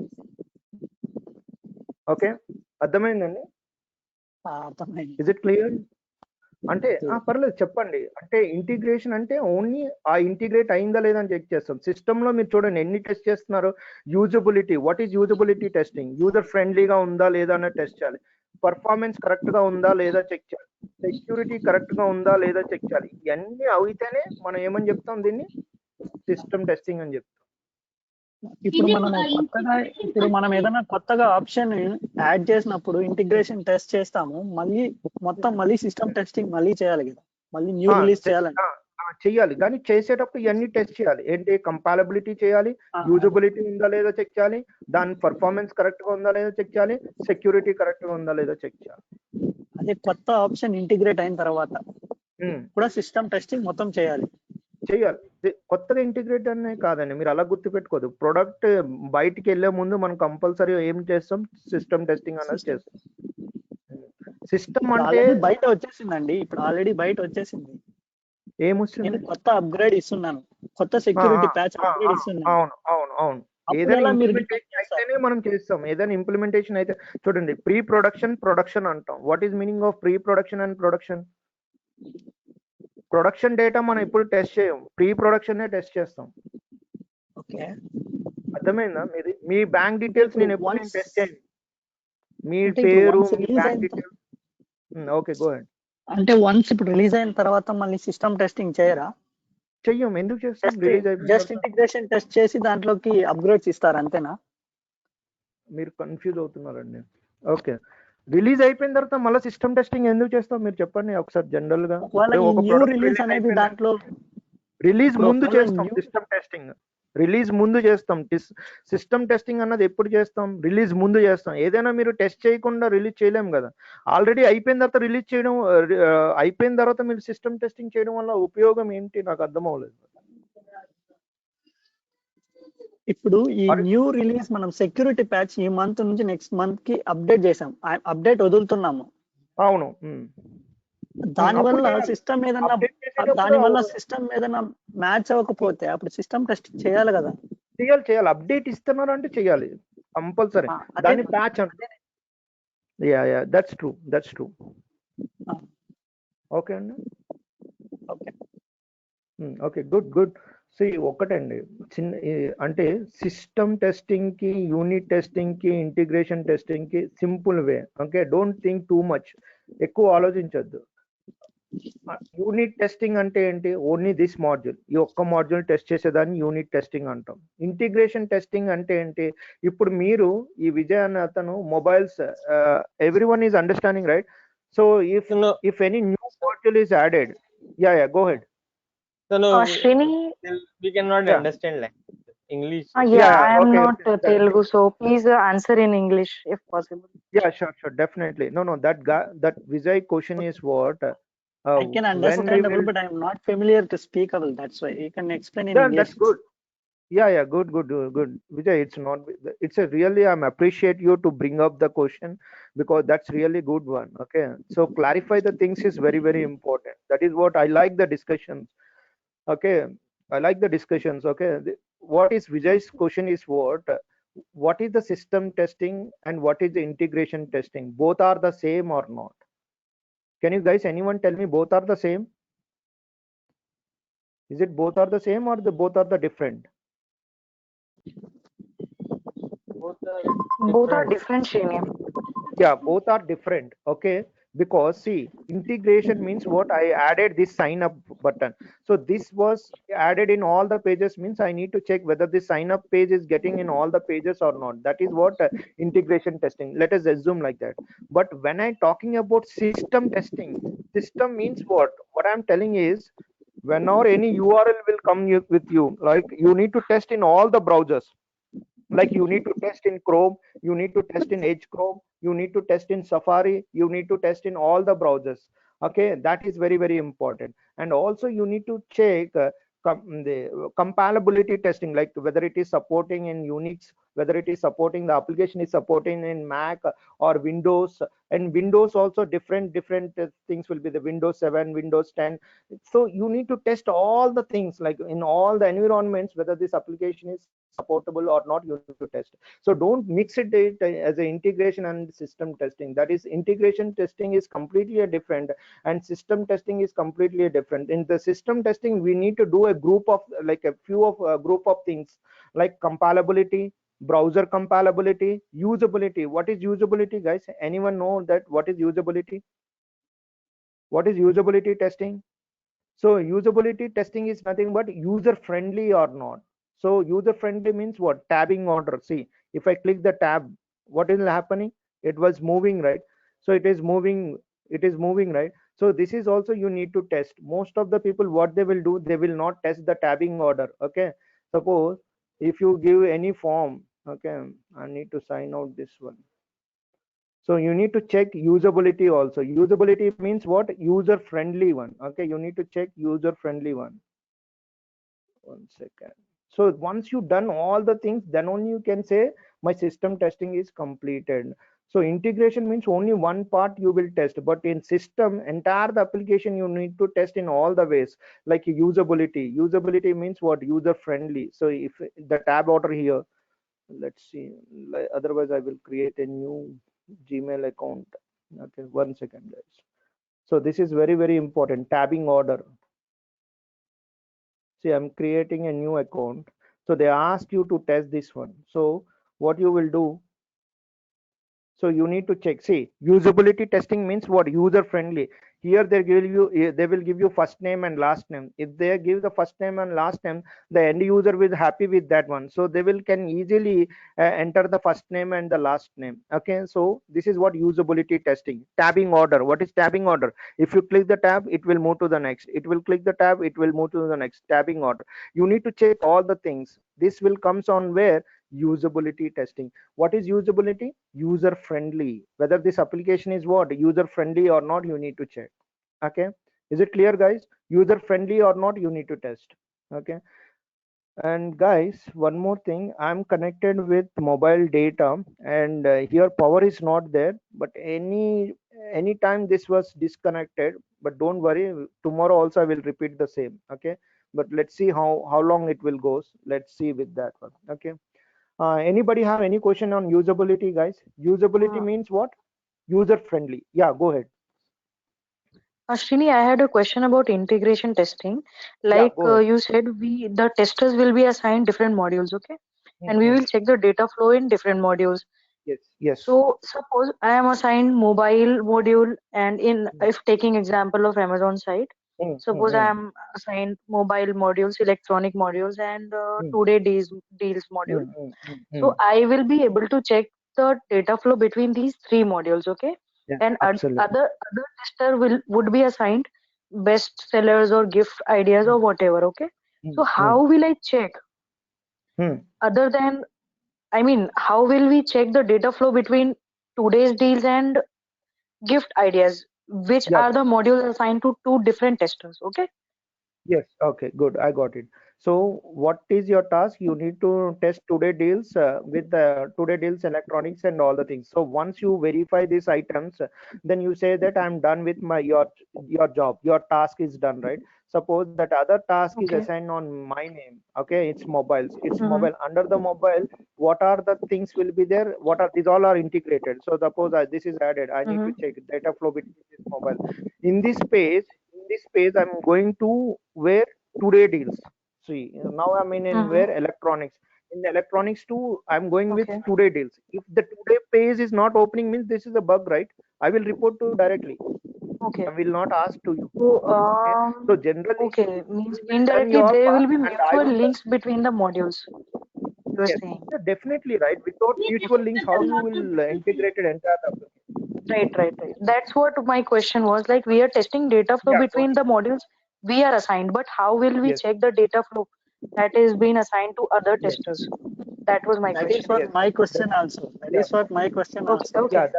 Okay, అర్థమైందండి? Is it clear? అంటే పర్లేదు చెప్పండి. అంటే ఇంటిగ్రేషన్ అంటే ఓన్లీ ఆ ఇంటిగ్రేట్ అయిందా లేదా అని చెక్ చేస్తాం. సిస్టమ్ లో మీరు చూడండి ఎన్ని టెస్ట్ చేస్తున్నారు. Usability, what is usability testing, user ఫ్రెండ్లీగా ఉందా లేదా అనేది టెస్ట్ చేయాలి. పర్ఫార్మెన్స్ కరెక్ట్ గా ఉందా లేదా చెక్ చేయాలి. సెక్యూరిటీ కరెక్ట్ గా ఉందా లేదా చెక్ చేయాలి. ఇవన్నీ అయితేనే మనం ఏమని చెప్తాం, దీన్ని సిస్టమ్ టెస్టింగ్ అని చెప్తాం. ఇప్పుడు మనం ఏదైనా కొత్తగా ఆప్షన్ యాడ్ చేసినప్పుడు ఇంటిగ్రేషన్ టెస్ట్ చేస్తాము, మళ్ళీ సిస్టమ్ టెస్టింగ్ మళ్ళీ చేయాలి కదా, మళ్ళీ న్యూ రిలీజ్ చేయాలి. కానీ చేసేటప్పుడు ఇవన్నీ టెస్ట్ చేయాలి. ఏంటి, కంపాలబిలిటీ చేయాలి, యూజబిలిటీ ఉందా లేదా చెక్ చేయాలి, దాని పర్ఫార్మెన్స్ కరెక్ట్ గా ఉందా లేదా చెక్ చేయాలి, సెక్యూరిటీ కరెక్ట్ గా ఉందా లేదా చెక్ చేయాలి. అదే కొత్త ఆప్షన్ ఇంటిగ్రేట్ అయిన తర్వాత కూడా సిస్టమ్ టెస్టింగ్ మొత్తం చేయాలి. కొత్తగా ఇంటిగ్రేట్ అనే కాదండి, మీరు అలా గుర్తుపెట్టుకోదు. ప్రొడక్ట్ బయటికి వెళ్లే ముందు మనం కంపల్సరీ ఏం చేస్తాం, సిస్టమ్ టెస్టింగ్ అనేది చేస్తాం. సిస్టమ్ అంటే బయట వచ్చేసిందండి, ఇప్పుడు ఆల్రెడీ బయట వచ్చేసింది. ఏమొచ్చింది, కొత్త అప్గ్రేడ్ ఇస్తున్నాను, కొత్త సెక్యూరిటీ ప్యాచ్ అప్గ్రేడ్ ఇస్తున్నాను. అవును. ఏదైనా ఇంప్లిమెంటేషన్ అయితేనే మనం చేస్తాం. ఏదైనా ఇంప్లిమెంటేషన్ అయితే చూడండి, ప్రీ ప్రొడక్షన్ అంటాం. What is meaning of pre production and production? Production data మనం ఎప్పుడు టెస్ట్ చేయం, ప్రీ ప్రొడక్షన్ టెస్ట్ చేస్తాం. ఓకే, అర్థమైందా? మీ బ్యాంక్ డీటెయిల్స్ నేను ఎప్పుడు టెస్ట్ చేయను, మీ పేరు, మీ bank details. Okay, go ahead. అంటే వన్స్ ఇప్పుడు రిలీజ్ అయిన తర్వాత మళ్ళీ సిస్టమ్ టెస్టింగ్ చేయరా? చెయ్యం. ఎందుకు చేస్తాం? రిలీజ్ అయిపోయింది, జస్ట్ ఇంటిగ్రేషన్ టెస్ట్ చేసి దాంట్లోకి అప్గ్రేడ్స్ ఇస్తారు, అంతేనా? మీరు కన్ఫ్యూజ్ అవుతున్నారండి. ఓకే, రిలీజ్ అయిపోయిన తర్వాత మళ్ళీ సిస్టమ్ టెస్టింగ్ ఎందుకు చేస్తాం మీరు చెప్పండి ఒకసారి. జనరల్ గా రిలీజ్ ముందు చేస్తాం సిస్టమ్ టెస్టింగ్, రిలీజ్ ముందు చేస్తాం. సిస్టమ్ టెస్టింగ్ అన్నది ఎప్పుడు చేస్తాం, రిలీజ్ ముందు చేస్తాం. ఏదైనా మీరు టెస్ట్ చేయకుండా రిలీజ్ చేయలేం కదా. ఆల్రెడీ అయిపోయిన తర్వాత రిలీజ్ చేయడం, అయిపోయిన తర్వాత మీరు సిస్టమ్ టెస్టింగ్ చేయడం వల్ల ఉపయోగం ఏంటి, నాకు అర్థం అవ్వలేదు. ఇప్పుడు ఈ న్యూ రిలీజ్ మనం సెక్యూరిటీ ప్యాచ్ ఈ మంత్ నుంచి నెక్స్ట్ మంత్ కి అప్డేట్ చేసాం, అప్డేట్ వదులుతున్నాము. అవును. దానివల్ల అప్పుడు సిస్టమ్ ఏదన్నా update చేసేటప్పుడు దానివల్ల సిస్టమ్ ఏదన్నా మ్యాచ్ అవ్వకపోతే అప్పుడు సిస్టమ్ టెస్ట్ చేయాలి కదా. చేయాలి అప్డేట్ ఇస్తున్నారు అంటే చేయాలి కంపల్సరీ. అదే దాన్ని ప్యాచ్ అంటే యా దట్స్ ట్రూ. ఓకే అండి, ఓకే. Okay, good. సి ఒకటండి, అంటే సిస్టమ్ టెస్టింగ్ కి, యూనిట్ టెస్టింగ్ కి, ఇంటిగ్రేషన్ టెస్టింగ్ కి simple way. Okay, don't think too much, ఎక్కువ ఆలోచించొద్దు. యూనిట్ టెస్టింగ్ అంటే ఏంటి? ఓన్లీ దిస్ మాడ్యూల్, ఈ ఒక్క మాడ్యూల్ టెస్ట్ చేసేదాన్ని యూనిట్ టెస్టింగ్ అంటాం. ఇంటిగ్రేషన్ టెస్టింగ్ అంటే ఏంటి? ఇప్పుడు మీరు ఈ విజయ్ అన్న అతను mobiles, everyone is understanding right? So if any new module is added, go head. No, Srini, we cannot understand like English. I am okay, not Telugu, so please answer in English if possible. Yeah, sure, definitely. No, that Vijay question is what? I can understandable, but I am not familiar to speakable. That's why you can explain in English. That's good. Yeah, good. Vijay, it's a really, I'm appreciate you to bring up the question, because that's really good one. Okay, so clarify the things is very, very important. That is what I like the discussions. Okay, I like the discussions. Okay, what is Vijay's question is what is the system testing and what is the integration testing? Both are the same or not? Can you guys, anyone tell me both are the same? Is it both are the same or both are the different? Both are different, Srini. Yeah, both are different. Okay, because see, integration means what? I added this sign up button, so this was added in all the pages, means I need to check whether this sign up page is getting in all the pages or not. That is what integration testing, let us assume like that. But when I talking about system testing, system means what I'm telling is, whenever any URL will come with you, like you need to test in all the browsers. Like you need to test in Chrome, you need to test in Edge Chrome, you need to test in Safari, you need to test in all the browsers. Okay, that is very, very important. And also you need to check the compatibility testing, like whether it is supporting in Unix, whether it is supporting, the application is supporting in Mac or Windows. And Windows also different things will be the Windows 7, Windows 10. So you need to test all the things, like in all the environments, whether this application is supportable or not, you need to test. So don't mix it as an integration and system testing. That is, integration testing is completely different and system testing is completely different. In the system testing, we need to do a group of, like a few of group of things, like compatibility, browser compatibility, usability. What is usability, guys? Anyone know that what is usability? What is usability testing? So usability testing is nothing but user friendly or not. So user friendly means what? Tabbing order. See, if I click the tab, what is happening? It was moving, right? So it is moving, right? So this is also you need to test. Most of the people, what they will do, they will not test the tabbing order. Okay, suppose if you give any form, okay, I need to sign out this one. So you need to check usability also. Usability means what? User friendly one. Okay, you need to check user friendly one. 1 second. So once you've done all the things, then only you can say my system testing is completed. So integration means only one part you will test, but in system, entire the application you need to test in all the ways. Like usability. Usability means what? User friendly. So if the tab order here, let's see, otherwise I will create a new Gmail account. Okay, 1 second, guys. So this is very, very important. Tabbing order. See, I'm creating a new account. So they ask you to test this one. So what you will do, so you need to check. See, usability testing means what? User friendly. Here they will give you first name and last name. If they give the first name and last name, the end user will happy with that one. So they can easily enter the first name and the last name. Okay, so this is what usability testing. Tabbing order. What is tabbing order? If you click the tab, it will move to the next. It will click the tab, it will move to the next. Tabbing order. You need to check all the things. This will comes on where? Usability testing. What is usability? User friendly. Whether this application is what? User friendly or not, you need to check. Okay, is it clear, guys? User friendly or not, you need to test. Okay, and guys, one more thing, I'm connected with mobile data, and here power is not there, but anytime this was disconnected, but don't worry, tomorrow also I will repeat the same. Okay, but let's see how long it will goes. Let's see with that one. Okay, anybody have any question on usability, guys? Usability means what? User friendly. Yeah, go ahead. Srini, I had a question about integration testing. Yeah, Like go ahead. you said, the testers will be assigned different modules, okay? And we will check the data flow in different modules. Yes, yes. So suppose I am assigned mobile module, and if taking example of Amazon site, suppose I am assigned mobile modules, electronic modules, and today deals module. So I will be able to check the data flow between these three modules, okay? Yeah, And absolutely. other tester would be assigned best sellers or gift ideas or whatever, okay? So how will I check other than, I mean, how will we check the data flow between today's deals and gift ideas, which Yeah. are the modules assigned to two different testers, okay? Yes, okay, good. I got it. So what is your task? You need to test today deals with the today deals electronics and all the things. So once you verify these items, then you say that I'm done with my your job. Your task is done, right? Suppose that other task is Okay. assigned on my name. Okay, it's mobiles. It's mobile. Under the mobile, what are the things will be there? What are these all are integrated? So suppose this is added. I need to check data flow between this mobile. In this page I'm going to where today deals. See, now I'm in where electronics. In the electronics too, I'm going with Okay. today deals. If the today page is not opening, means this is a bug, right? I will report to you directly. Okay. I will not ask to you. So, Okay. So generally, okay, means you will done indirectly your there part, will be and I mutual will. links between the modules. You are Yes, saying. yeah, definitely, right. Without mutual links, how you will integrate it entire application? Right. That's what my question was. Like we are testing data flow Yeah, between the modules we are assigned, but how will we yes, check the data flow that is being assigned to other yes. testers? That was my That is question. what my That, question also. That yeah, is what my question Okay. also. yeah, Okay.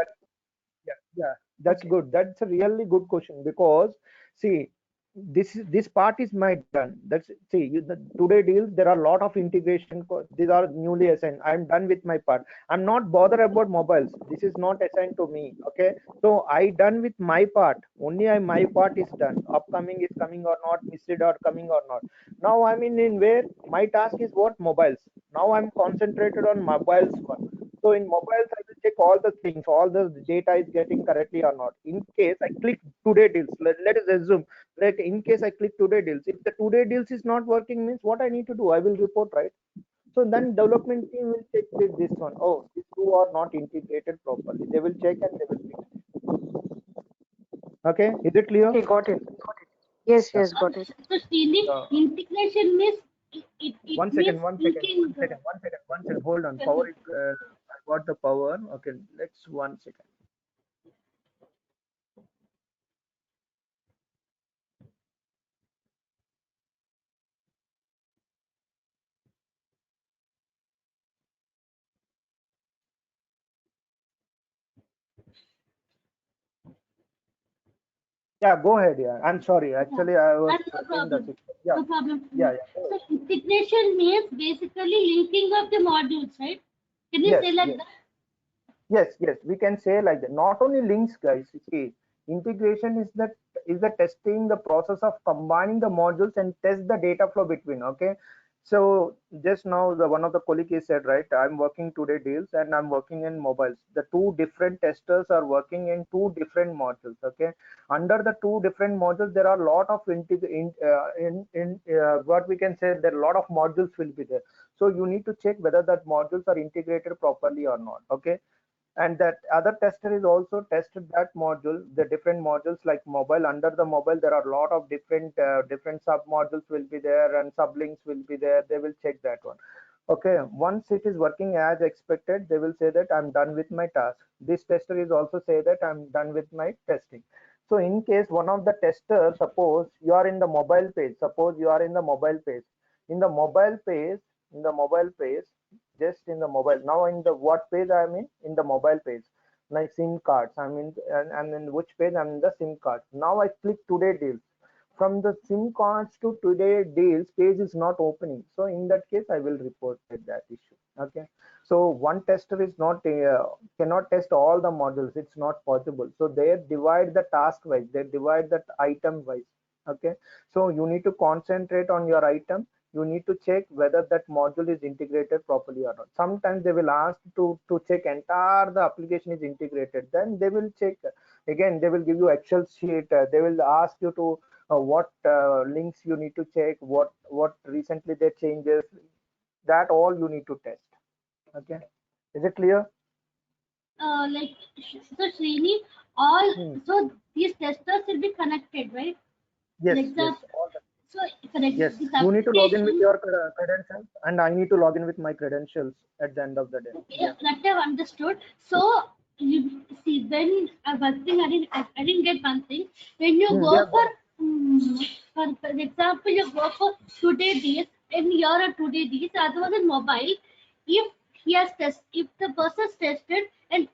yeah, that's Okay. good. That's a really good question, because see, this part is my done. That's, see, the today deals, there are a lot of integration. These are newly assigned. I'm done with my part. I'm not bothered about mobiles. This is not assigned to me. Okay, so I done with my part. Only my part is done. Upcoming is coming or not, misread or coming or not. Now I'm in where my task is what? Mobiles. Now I'm concentrated on mobiles one. So in mobiles, I will check all the things, all the data is getting correctly or not. In case I click today deals, let us assume, like in case I click today deals, if the today deals is not working, means what I need to do? I will report, right? So then development team will check with this one. Oh, these two are not integrated properly. They will check and they will fix it. Okay, is it clear? Okay. Got it. Yes. Yeah. Got it. So stealing Uh, integration means it one means second, one second, linking. one second, one second, one second. Hold on. Power is. I got the power. Okay, let's 1 second. Yeah, go ahead. Yeah, I'm sorry. Actually, I was That's no in the problem. system. Yeah, No problem. yeah, yeah. So integration means basically linking of the modules, right? Can you Yes, say like yes, that? yes. We can say like that. Not only links, guys. See, integration is the testing, the process of combining the modules and test the data flow between. Okay. So just now, the one of the colleagues said, right, I'm working today deals and I'm working in mobiles. The two different testers are working in two different modules. Okay. Under the two different modules, there are a lot of what we can say, there are a lot of modules will be there. So you need to check whether that modules are integrated properly or not. Okay, and that other tester is also tested that module, the different modules like mobile. Under the mobile, there are a lot of different sub modules will be there and sublinks will be there. They will check that one. Okay, once it is working as expected, they will say that I'm done with my task. This tester is also say that I'm done with my testing. So in case one of the testers, suppose you are in the mobile page, suppose you are in the mobile page, in the mobile page, in the mobile page, just in the mobile. Now in the what page I am in the mobile page, like SIM cards. I'm in which page? I'm in the SIM card. Now I click today deals. From the SIM cards to today deals page is not opening. So in that case, I will report that issue. Okay. So one tester is not cannot test all the modules. It's not possible. So they divide the task wise. They divide that item wise. Okay. So you need to concentrate on your item. You need to check whether that module is integrated properly or not. Sometimes they will ask to check entire the application is integrated. Then they will check again. They will give you Excel sheet. They will ask you to what links you need to check. What recently they changes. That all you need to test. Okay, is it clear? Like so Srini, all so these testers will be connected, right? Yes, Like yes, so correct. yes. This You need to log in with application, your credentials, and I need to log in with my credentials at the end of the day. yeah, that I've understood. So you see, when one thing I didn't get one thing. When you go Yeah, for example, you go for today days, and you're a today days, other than mobile, if he has if the person has tested and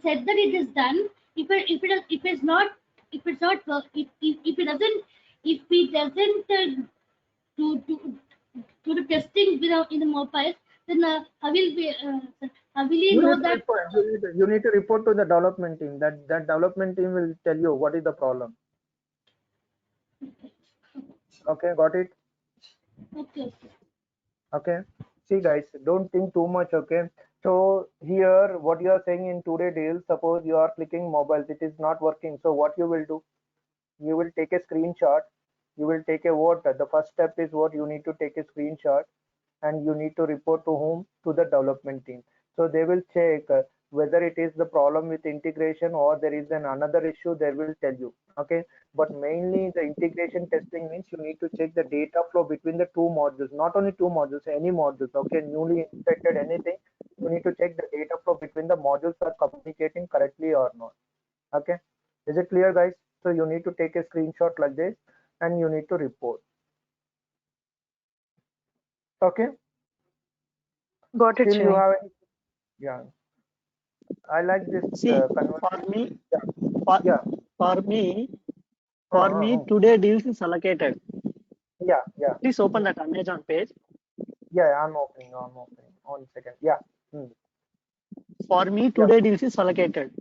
said that it is done, if it's not if it's not work, if it doesn't if it doesn't to to the testing without in the mobiles, then how will he you know need to that? report. You need to report to the development team. That development team will tell you what is the problem. Okay, got it. Okay. Okay. See guys, don't think too much. Okay. So here, what you are saying in today deal, suppose you are clicking mobiles, it is not working. So what you will do? You will take a screenshot. You will take a what? The first step is what you need to take a screenshot, and you need to report to whom? To the development team. So they will check whether it is the problem with integration or there is another issue. They will tell you. Okay. But mainly the integration testing means you need to check the data flow between the two modules, not only two modules, any modules. Okay. Newly inspected anything, you need to check the data flow between the modules are communicating correctly or not. Okay. Is it clear, guys? So you need to take a screenshot like this and you need to report. Okay. Got it, Still you Srini. have any? Yeah. I like this See, for conversation. me, Yeah. for me, Yeah. today deals is allocated. Yeah. Please open that Amazon page. Yeah. I'm opening. 1 second. Yeah. For me, Yeah. today deals is allocated.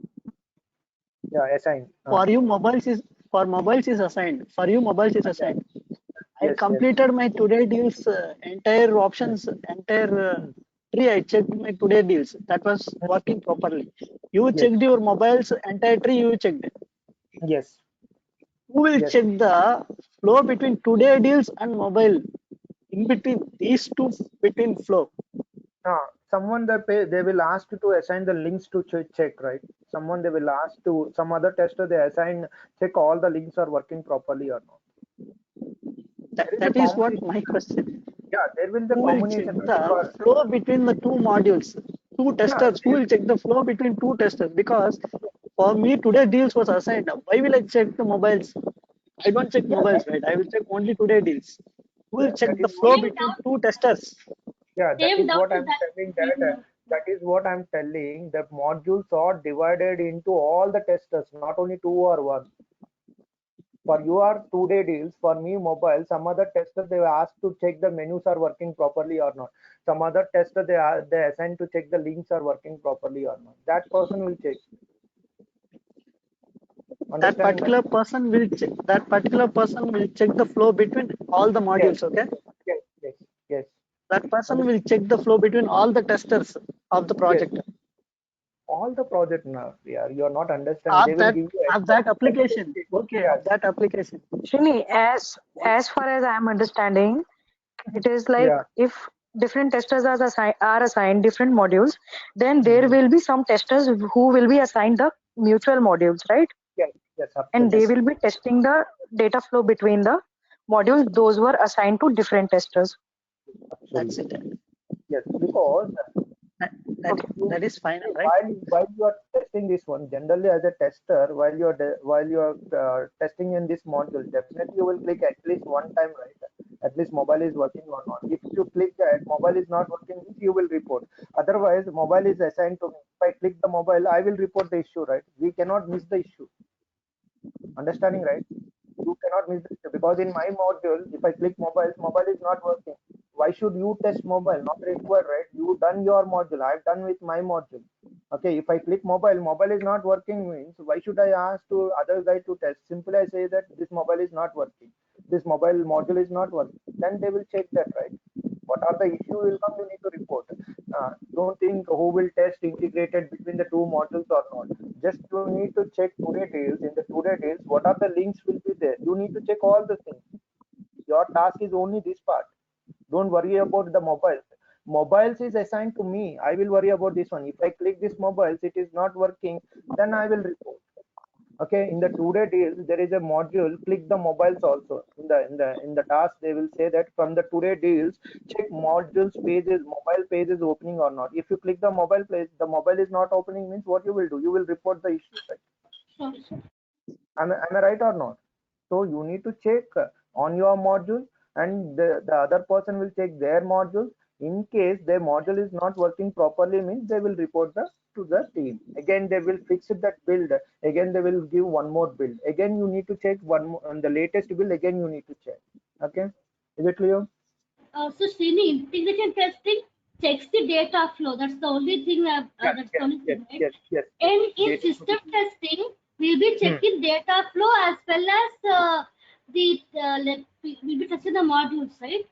Yeah. Assign. For you, mobiles is assigned. For you, mobiles is assigned. I Yes. completed my today deals entire options, entire tree. I checked my today deals. That was working properly. You Yes. checked your mobiles entire tree. You checked. Yes. Who will Yes. check the flow between today deals and mobile? In between these two, between flow. Someone they will ask you to assign the links to check, right? Someone they will ask to some other tester they assign check all the links are working properly or not. That is what my question. Yeah, there will be Who will check combination. the flow between the two modules? Two testers. Who will check the flow between two testers? Because for me today deals was assigned. Why will I check the mobiles? I don't check mobiles, right? I will check only today deals. Who will check the flow Same between doubt. two testers? Yeah, that Same is doubt what to I'm that. telling. Same doubt. That is what I'm telling. The modules are divided into all the testers, not only two or one. For your today deals, for me mobile, some other tester they ask to check the menus are working properly or not. Some other tester they assign to check the links are working properly or not. That person will check. That Understanding? particular person will check. That particular person will check the flow between all the modules. Okay. Yes. That person will check the flow between all the testers of the Yes. project. All the project now. Yeah, you are not understanding. They will give you Of that application. Okay, yes. of that application. Srini, as far as I am understanding, it is like Yeah. if different testers are assigned different modules, then there will be some testers who will be assigned the mutual modules, right? Yes. And they Absolutely. will be testing the data flow between the modules those were assigned to different testers. That's it. Yes, because That is final, right? while you are testing this one, generally as a tester, while you are testing in this module, definitely you will click at least one time, right? At least mobile is working or not. If you click that mobile is not working, you will report. Otherwise, mobile is assigned to me. If I click the mobile, I will report the issue, right? We cannot miss the issue. Understanding, right? You cannot miss this because in my module, if I click mobile is not working. Why should you test mobile? Not required, right? You done your module. I've done with my module. Okay, if I click mobile is not working means why should I ask to other guy to test? Simply I say that this mobile is not working. This mobile module is not working. Then they will check that, right? What are the issue will come, you need to report. Don't think who will test integrated between the two modules or not. Just you need to check today deals. In the today deals, what are the links will be there. You need to check all the things. Your task is only this part. Don't worry about the mobiles. Mobiles is assigned to me. I will worry about this one. If I click this mobiles, it is not working, then I will report. Okay, in the today deals there is a module, click the mobiles also. In the task they will say that from the today deals check modules pages, mobile page is opening or not. If you click the mobile page, the mobile is not opening means what you will do, you will report the issue, right? Sure. Am I right or not? So you need to check on your module, and the other person will check their module. In case their module is not working properly means they will report the to the team. Again they will fix that build. Again they will give one more build. Again you need to check one more on the latest build. Again you need to check. Okay, is it clear? So Srini, integration testing checks the data flow. That's the only thing. Yes, That's the yes, only yes, thing, right? yes, yes, yes. And in Data. system testing, we'll be checking data flow as well as we'll be testing the modules, right?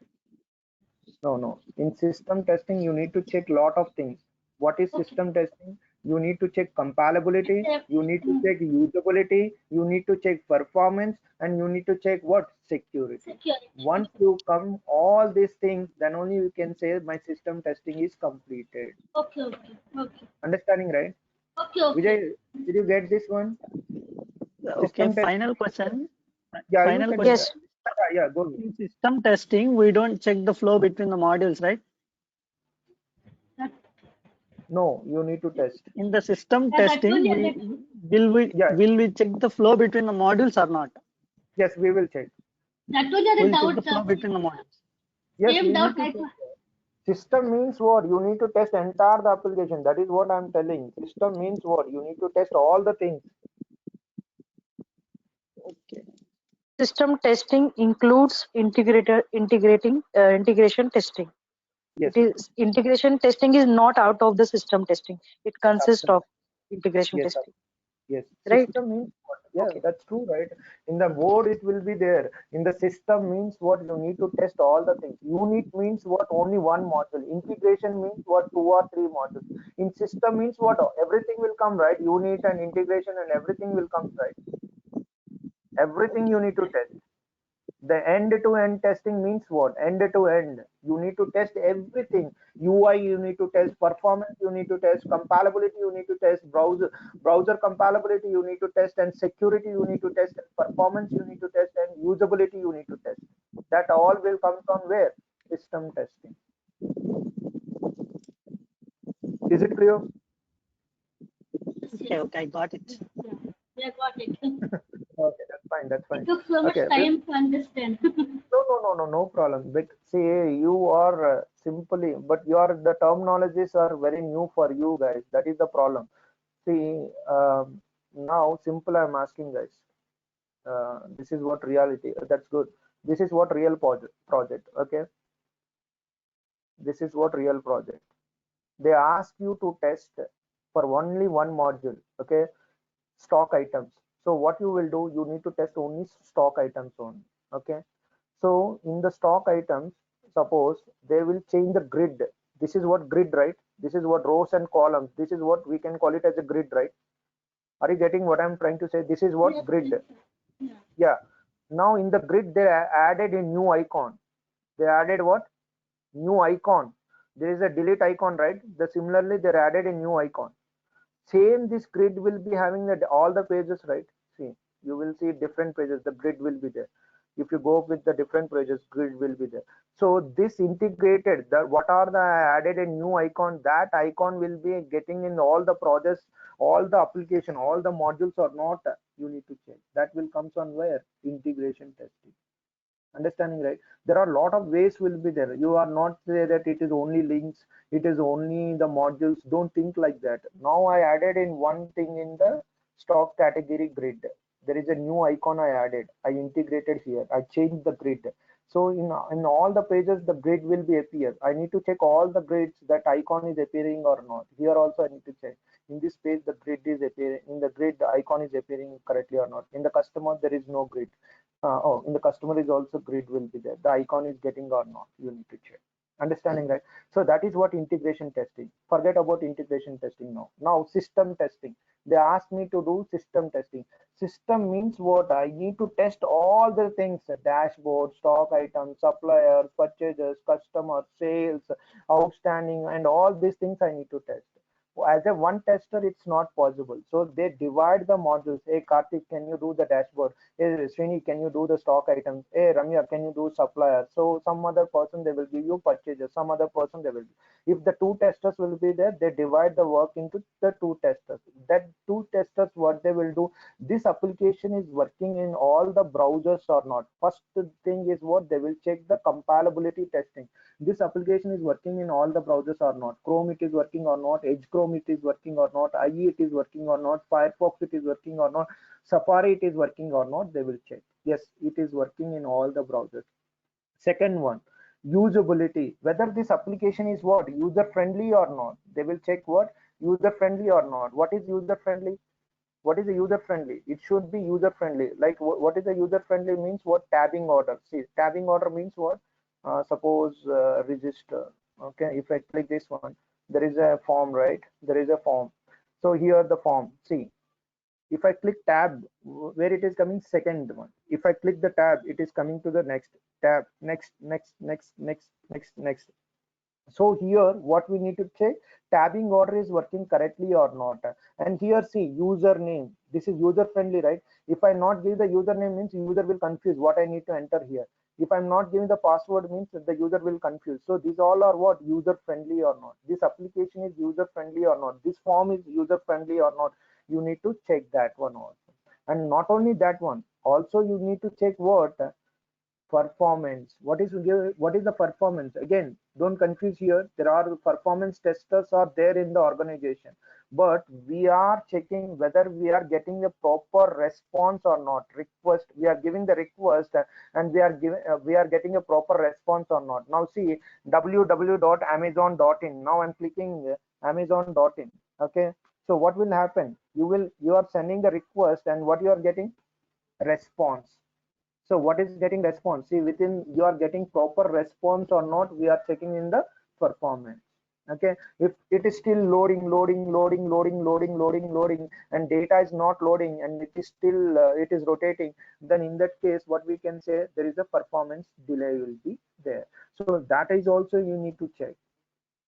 No. In system testing, you need to check lot of things. What is Okay. system testing? You need to check compatibility, you need to check usability, you need to check performance, and you need to check what? Security. Security. Once you come all these things, then only you can say my system testing is completed. Okay. Understanding, right? Okay. Vijay, did you get this one? Okay, System testing. final question. Yeah, you Final can. question. Yes. Yeah, go ahead. In system testing, we don't check the flow between the modules, right? No, you need to test. In the system As I told testing, you, Yeah, will we check the flow between the modules or not? yes, we will check. that was the We'll check the flow doubt. between the modules. Yes, Same we doubt. need to check. System means what? You need to test entire the application. That is what I'm telling. System means what? You need to test all the things. Okay. System testing includes integration testing. Yes, It is integration testing is not out of the system testing. It consists absolutely. of integration Yes, testing, yes. right? System means what? Yeah, Okay. that's true, right? In the board, it will be there. In the system means what? You need to test all the things. Unit means what? Only one module. Integration means what? Two or three modules. In system means what? Everything will come, right? Unit and integration and everything will come, right? Everything you need to test. The end-to-end testing means what? End-to-end, you need to test everything. UI you need to test, performance you need to test, compatibility you need to test, browser compatibility you need to test, and security you need to test, and performance you need to test, and usability you need to test. That all will come from where? System testing. Is it clear? Okay, I got it. Yeah, got it. Okay, that's fine. It took so much Okay, time to understand. no problem. But see, you are simply, but the terminologies are very new for you guys. That is the problem. See, now simple I'm asking guys. This is what reality. That's good. This is what real project. Okay, this is what real project. They ask you to test for only one module. Okay, stock items. So what you will do? You need to test only stock items only. Okay. So in the stock items, suppose they will change the grid. This is what grid, right? This is what rows and columns. This is what we can call it as a grid, right? Are you getting what I'm trying to say? This is what grid. Yeah. Now in the grid, they added a new icon. They added what? New icon. There is a delete icon, right? Similarly, they added a new icon. Same this grid will be having all the pages, right? See, you will see different pages. The grid will be there. If you go with the different pages, grid will be there. So this integrated, what are the added a new icon? That icon will be getting in all the projects, all the application, all the modules or not. You need to check. That will comes on where? Integration testing. Understanding, right? There are a lot of ways will be there. You are not say that it is only links, it is only the modules. Don't think like that. Now I added in one thing in the stock category grid. There is a new icon I added. I integrated here. I changed the grid. So in all the pages, the grid will be appear. I need to check all the grids that icon is appearing or not. Here also I need to check. In this page, the grid is appearing. In the grid, the icon is appearing correctly or not. In the customer, there is no grid. Oh, in the customer is also grid will be there. The icon is getting or not. You need to check. Understanding, right? So that is what integration testing. Forget about integration testing now. Now system testing. They asked me to do system testing. System means what? I need to test all the things: dashboard, stock items, suppliers, purchases, customers, sales, outstanding, and all these things I need to test. As a one tester, it's not possible. So they divide the modules. Hey Karthik, can you do the dashboard? Hey Srini, can you do the stock items? Hey Ramya, can you do supplier? So some other person they will give you purchases. Some other person they will. If the two testers will be there, they divide the work into the two testers. That two testers, what they will do, this application is working in all the browsers or not. First thing is what they will check: the compatibility testing. This application is working in all the browsers or not. Chrome it is working or not. Edge Chrome it is working or not. IE it is working or not. Firefox it is working or not. Safari it is working or not. They will check. Yes, it is working in all the browsers. Second one, usability. Whether this application is what? User friendly or not. They will check what? User friendly or not. What is user friendly? What is a user friendly? It should be user friendly. Like what is a user friendly means what? Tabbing order. See, tabbing order means what? Suppose register. Okay, if I click this one, there is a form, right? There is a form. So here the form. See, if I click tab, where it is coming, second one. If I click the tab, it is coming to the next tab, next, next, next, next, next, next. So here what we need to check: tabbing order is working correctly or not. And here see, username. This is user friendly, right? If I not give the username, means user will confuse what I need to enter here. If I'm not giving the password, means that the user will confuse. So these all are what? User friendly or not. This application is user friendly or not. This form is user friendly or not. You need to check that one also. And not only that one, also you need to check what? Performance. What is the performance? Again, don't confuse here. There are performance testers are there in the organization, but we are checking whether we are getting a proper response or not. Request, we are giving the request, and we are getting a proper response or not. Now see, www.amazon.in. Now I'm clicking amazon.in. Okay, so what will happen? You are sending the request, and what you are getting? Response. So what is getting response? See, within you are getting proper response or not, we are checking in the performance. Okay, if it is still loading, and data is not loading, and it is still it is rotating, then in that case what we can say, there is a performance delay will be there. So that is also you need to check.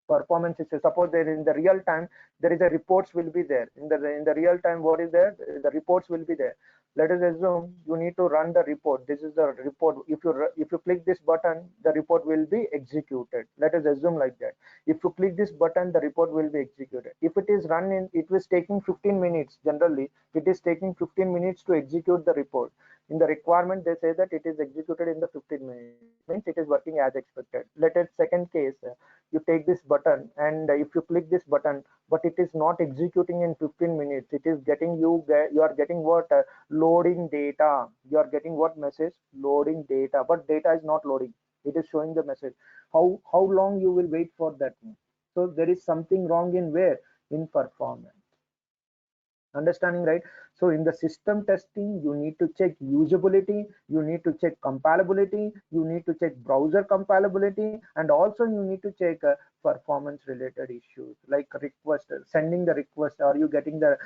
Performance is, suppose there in the real time there is a reports will be there in the real time. What is there? The reports will be there. Let us assume you need to run the report. This is the report. If you click this button, the report will be executed. Let us assume like that. If you click this button, the report will be executed. If it is run in, it was taking 15 minutes. Generally it is taking 15 minutes to execute the report. In the requirement they say that it is executed in the 15 minutes, means it is working as expected. Let us second case, you take this button, and if you click this button, but it is not executing in 15 minutes, it is getting you are getting what? Loading data. You are getting what message? Loading data, but data is not loading. It is showing the message. How long you will wait for that? So there is something wrong in where? In performance. Understanding, right? So in the system testing, you need to check usability, you need to check compatibility, you need to check browser compatibility, and also you need to check performance related issues like request, sending the request, are you getting the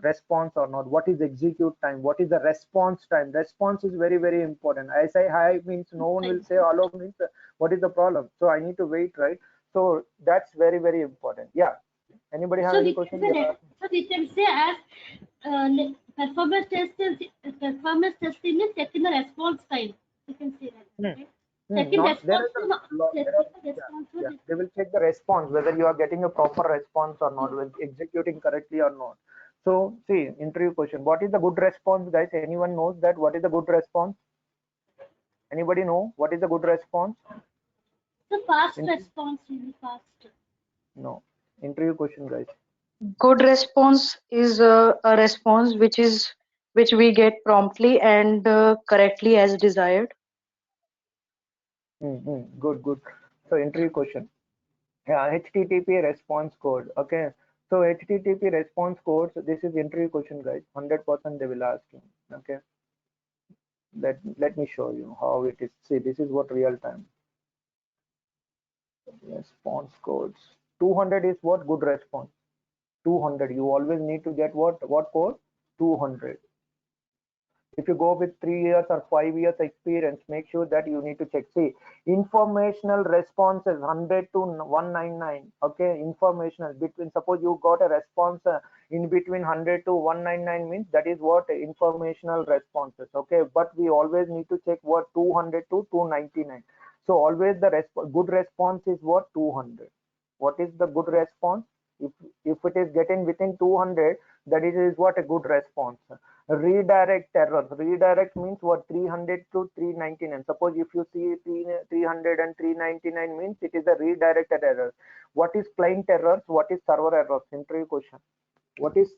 response or not? What is execute time? What is the response time? Response is very, very important. I say hi means no one will say hello means what is the problem? So I need to wait, right? So that's very, very important. Yeah, anybody have So any we can question? say that, so we can say as performance testing is checking the response time. We can say that, right? Checking Not there response is a to there are, checking the yeah, response yeah. to They will check the response whether you are getting a proper response or not, with executing correctly or not. So see, interview question: what is the good response, guys? Anyone knows that? What is the good response? Anybody know what is the good response? the fast In, response, really fast. no, interview question, guys. Good response is a response which is which we get promptly and correctly as desired. Good, good. So interview question. Yeah, HTTP response code. Okay. So HTTP response codes. This is interview question, guys. 100% they will ask you. Okay. Let me show you how it is. See, this is what real time response codes. 200 is what good response. 200. You always need to get what code? 200. If you go with 3 years or 5 years experience, make sure that you need to check. See, informational responses 100 to 199. Okay, informational between, suppose you got a response in between 100 to 199 means that is what informational responses. Okay, but we always need to check what 200 to 299. So always the good response is what 200. What is the good response? If it is getting within 200, that is what a good response. Redirect errors. Redirect means what? 300 to 399. Suppose if you see 300 and 399 means it is a redirected error. What is client errors? What is server errors? Interview question. What is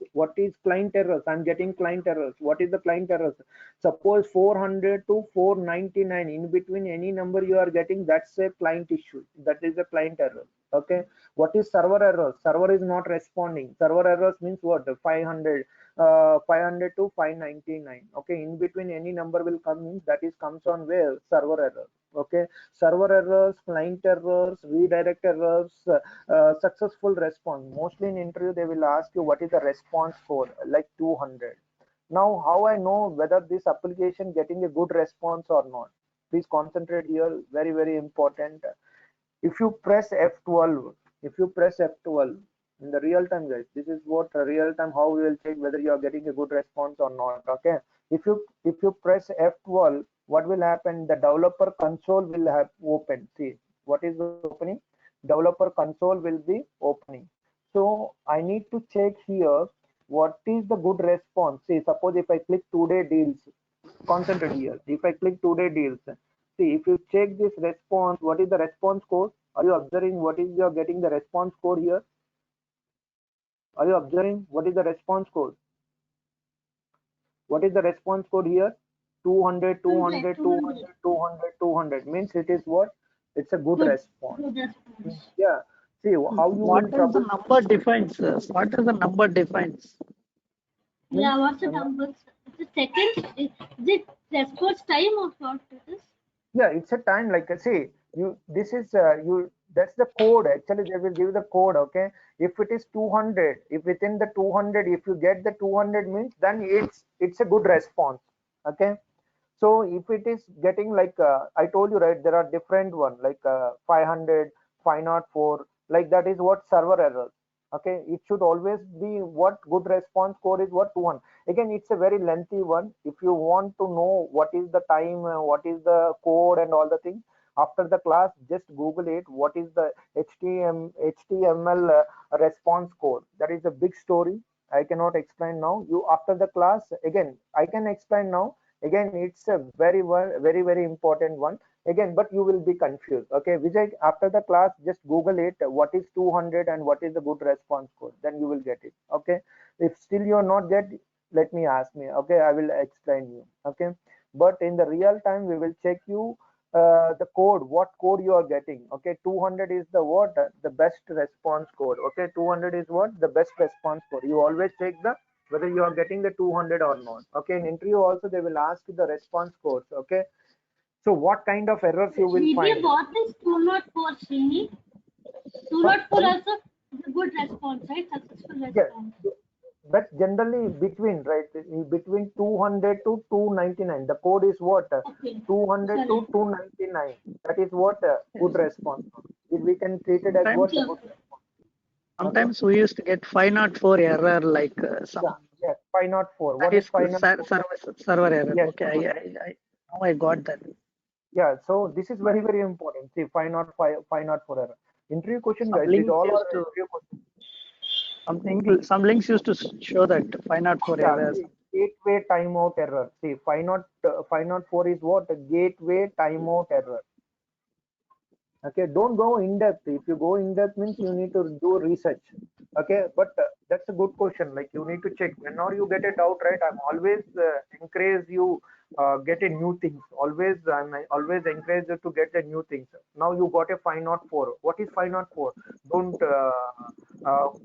client errors? I'm getting client errors. What is the client errors? Suppose 400 to 499, in between any number you are getting, that's a client issue. That is a client error. Okay. What is server errors? Server is not responding. Server errors means what? 500 to 599. Okay, in between any number will come, means that is comes on where? Server error. Okay, server errors, client errors, redirect errors, successful response. Mostly in interview they will ask you what is the response code, like 200. Now how I know whether this application getting a good response or not? Please concentrate here, very very important. If you press F12, if you press F12 in the real time, guys, this is what real time, how we will check whether you are getting a good response or not. Okay, if you press F12, what will happen? The developer console will have open. See, what is opening? Developer console will be opening. So I need to check here what is the good response. See, suppose if I click today deals, concentrate here. If I click today deals, see, if you check this response, what is the response code? Are you observing what is you're getting the response code here? Are you observing what is the response code? What is the response code here? 200, 200, 200, 200, 200 means it is what? It's a good response. Good response. Yeah. See how you What will does the trouble. number defines? What does the number defines? Yeah, what's the I'm not- numbers? The seconds? Is it response time or what it is? Yeah, it's a time, like say you, this is you, that's the code. Actually they will give the code. Okay, if it is 200, if within the 200, if you get the 200 means then it's a good response. Okay, so if it is getting like I told you, right, there are different one like 500, 504, like that is what server errors. Okay, it should always be what good response code is what 200. Again, it's a very lengthy one. If you want to know what is the time, what is the code and all the things, after the class just google it, what is the html response code. That is a big story. I cannot explain now. You after the class, again I can explain now. Again, it's a very very important one. Again, but you will be confused. Okay, Vijay, after the class just google it, what is 200 and what is the good response code, then you will get it. Okay, if still you're not get, let me ask me. Okay, I will explain you. Okay, but in the real time we will check you the code, what code you are getting. Okay, 200 is the what? The best response code. Okay, 200 is what? The best response code. You always check the whether you are getting the 200 or not. Okay, in interview also they will ask you the response codes. Okay, so what kind of errors you will Vidya, find? what is 204 Srini? 204 also is a good response, right? Successful Yes, response. that's generally between, right, between 200 to 299. The code is what? Okay. 200 Sorry. to 299. That is what good response. We can treat it as what? Sometimes, Good response. Okay. sometimes we used to get 504 error, like some Yeah. Yes. 504. that What is is 504? server error. Yes. Okay, now I got that. Yeah. So this is very very important. See, 505, 504 error. Interview question, Some guys. These links all used are to interview questions. some links used to show that 504 Yeah. errors. See, gateway timeout error. See, 504 is what? A gateway timeout error. Okay, don't go in depth. If you go in depth means you need to do research. Okay, but that's a good question. Like you need to check whenever you get a doubt, right? I'm always encourage you get a new things. I'm always encourage you to get a new things. Now you got a 504. What is 504? Don't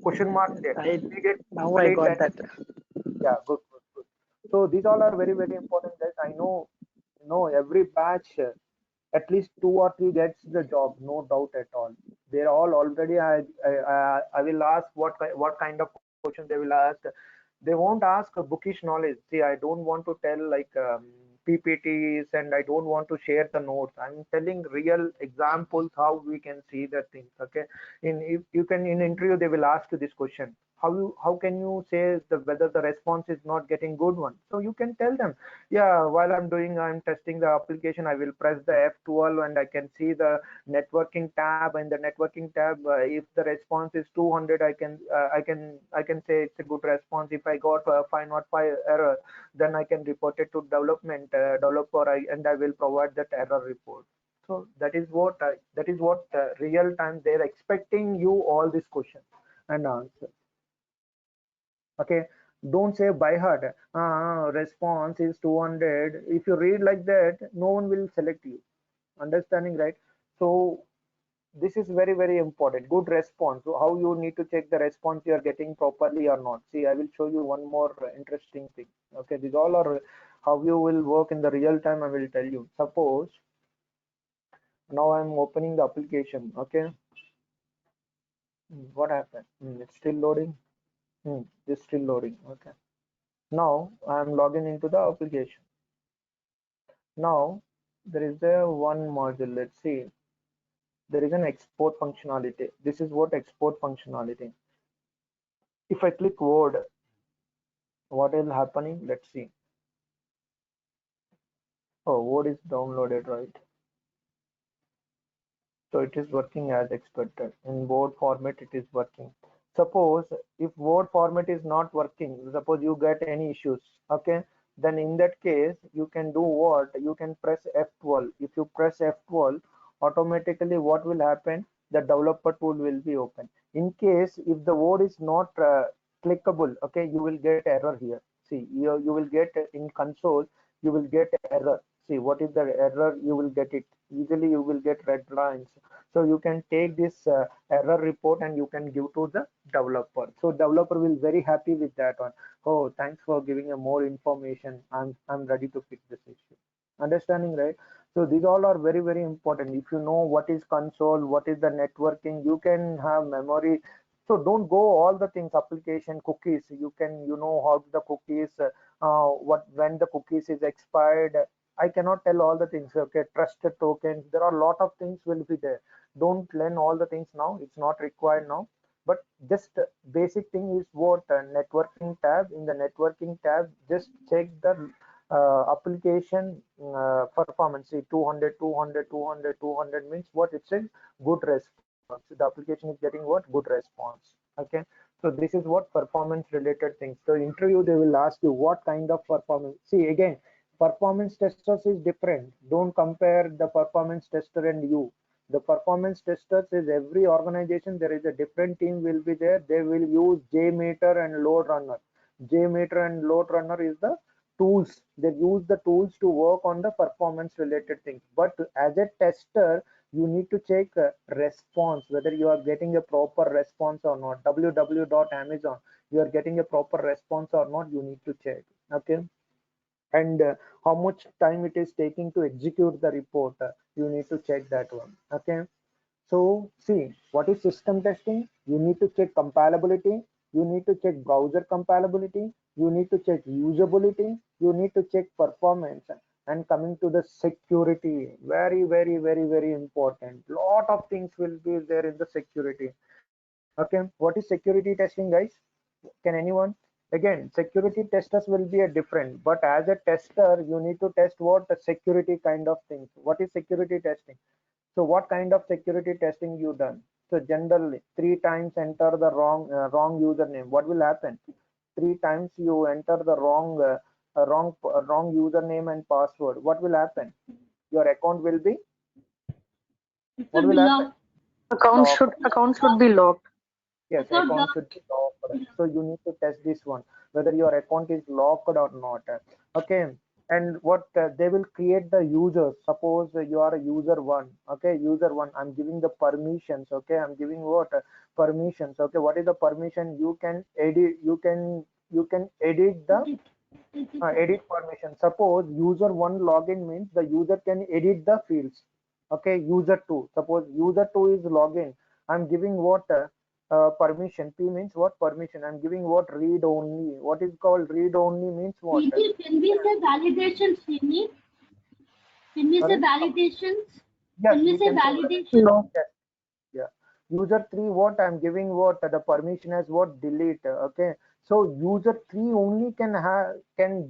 question mark there. I We get now I complete got and that. yeah, good, good, good. So these all are very, very important, guys. I know every batch at least two or three gets the job, no doubt at all. They're all already. I will ask what kind of questions they will ask. They won't ask a bookish knowledge. See, I don't want to tell like PPTs and I don't want to share the notes. I'm telling real examples how we can see the things. Okay, in if you can in interview they will ask you this question. How can you say whether the response is not getting good one? So you can tell them, yeah, while I'm testing the application, I will press the F12 and I can see the networking tab. And the networking tab, if the response is 200, I can say it's a good response. If I got a 505 error, then I can report it to development developer, and I will provide that error report. So that is what real time they're expecting you all these questions and answers. Okay, don't say by heart. Response is 200. If you read like that, no one will select you. Understanding, right? So this is very, very important. Good response. So how you need to check the response you are getting properly or not. See, I will show you one more interesting thing. Okay, these all are how you will work in the real time. I will tell you. Suppose now I'm opening the application. Okay, what happened? It's still loading. It's still loading. Okay. Now I'm logging into the application. Now there is a one module. Let's see. There is an export functionality. This is what export functionality. If I click Word, what is happening? Let's see. Oh, Word is downloaded, right? So it is working as expected. In Word format, it is working. Suppose if Word format is not working, suppose you get any issues, okay? Then in that case, you can do what? You can press F12. If you press F12, automatically what will happen? The developer tool will be open. In case if the word is not clickable, okay, you will get error here. See, you will get in console, you will get error. See, what is the error? You will get it. Usually you will get red lines. So you can take this error report and you can give to the developer. So developer will very happy with that one. Oh, thanks for giving a more information. I'm ready to fix this issue. Understanding, right? So these all are very, very important. If you know what is console, what is the networking, you can have memory. So don't go all the things, application, cookies. You can, how the cookies, what when the cookies is expired. I cannot tell all the things. Okay, trusted tokens. There are a lot of things will be there. Don't learn all the things now. It's not required now. But just basic thing is what networking tab. In the networking tab, just check the application performance. See, 200, 200, 200, 200 means what? It's a good response. The application is getting what? Good response. Okay. So this is what performance related things. So interview, they will ask you what kind of performance. See, again, performance testers is different. Don't compare the performance tester and you. The performance testers is every organization, there is a different team will be there. They will use JMeter and load runner. JMeter and load runner is the tools. They use the tools to work on the performance related things. But as a tester, you need to check response, whether you are getting a proper response or not. www.amazon, you are getting a proper response or not, you need to check. Okay. And how much time it is taking to execute the report, you need to check that one. Okay. So see, what is system testing? You need to check compatibility. You need to check browser compatibility. You need to check usability. You need to check performance. And coming to the security, very, very, very, very important. Lot of things will be there in the security. Okay, what is security testing, guys? Can anyone? Again, security testers will be a different, but as a tester, you need to test what the security kind of things. What is security testing? So what kind of security testing you done? So generally, three times enter the wrong username. What will happen? Three times you enter the wrong username and password. What will happen? Your account will be, It what will be will happen? locked. Account Locked. should account should be locked. Yes, So account should be locked. So you need to test this one, whether your account is locked or not. Okay. And what they will create the users. Suppose you are a user one. Okay, user one. I'm giving the permissions. Okay, I'm giving what permissions. Okay, what is the permission? You can edit. You can edit the edit permission. Suppose user one login means the user can edit the fields. Okay, user two. Suppose user two is login. I'm giving what permission. P means what permission. I'm giving what read only. What is called read only means what? Can we say validations, Srini? Can we say Sorry. validations? Yes, Can we we say can say validation? No. yes. Yeah. User three, what I'm giving what the permission as what delete. Okay. So user three only can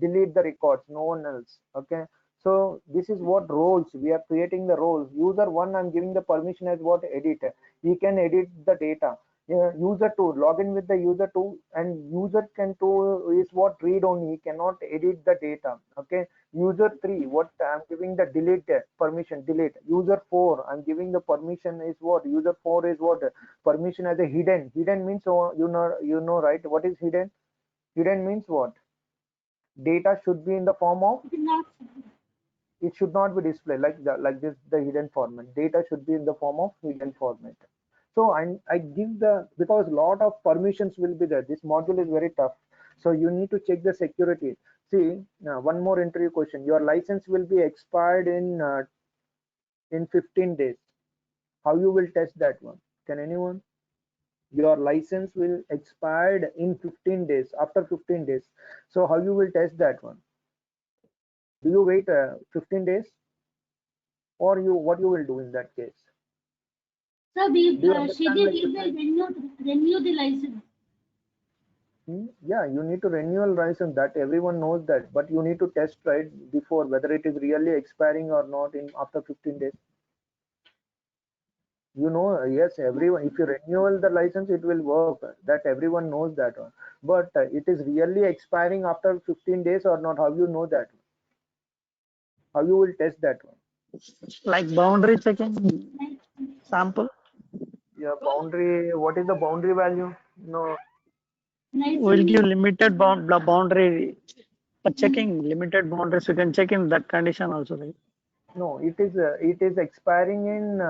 delete the records, no one else. Okay. So this is what roles we are creating the roles. User one, I'm giving the permission as what edit. He can edit the data. Yeah, user two, log in with the user two, and user can two is what read only. He cannot edit the data. Okay. User 3, what I'm giving the delete permission, delete. User 4, I'm giving the permission is what? User 4 is what? Permission as a hidden. Hidden means, oh, you know, right? What is hidden? Hidden means what? Data should be in the form of, it should not be displayed like this, the hidden format. Data should be in the form of hidden format. So I give the, because lot of permissions will be there. This module is very tough. So you need to check the security. See, now one more interview question. Your license will be expired in 15 days. How you will test that one? Can anyone? Your license will expired in 15 days, after 15 days. So how you will test that one? Do you wait 15 days, or what you will do in that case? So Do you understand Srini, the we will difference? renew the license. Yeah, you need to renewal license, that everyone knows that, but you need to test right before whether it is really expiring or not in after 15 days. Yes, everyone, if you renewal the license, it will work. That everyone knows that one. But it is really expiring after 15 days or not? How you know that? How you will test that one? Like boundary checking sample. Yeah, boundary. What is the boundary value? No, Will Nicely. give limited boundary for checking limited boundaries. You can check in that condition also, right? no. It is expiring in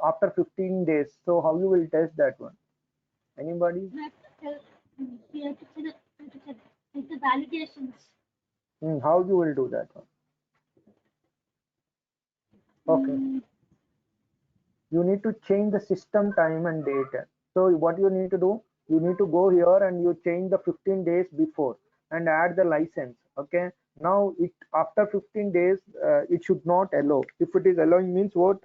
after 15 days. So how you will test that one? Anybody? We have to check the validations. How you will do that one? Okay. Mm, You need to change the system time and date. So what you need to do, you need to go here and you change the 15 days before and add the license. Okay, now it after 15 days it should not allow. If it is allowing means what?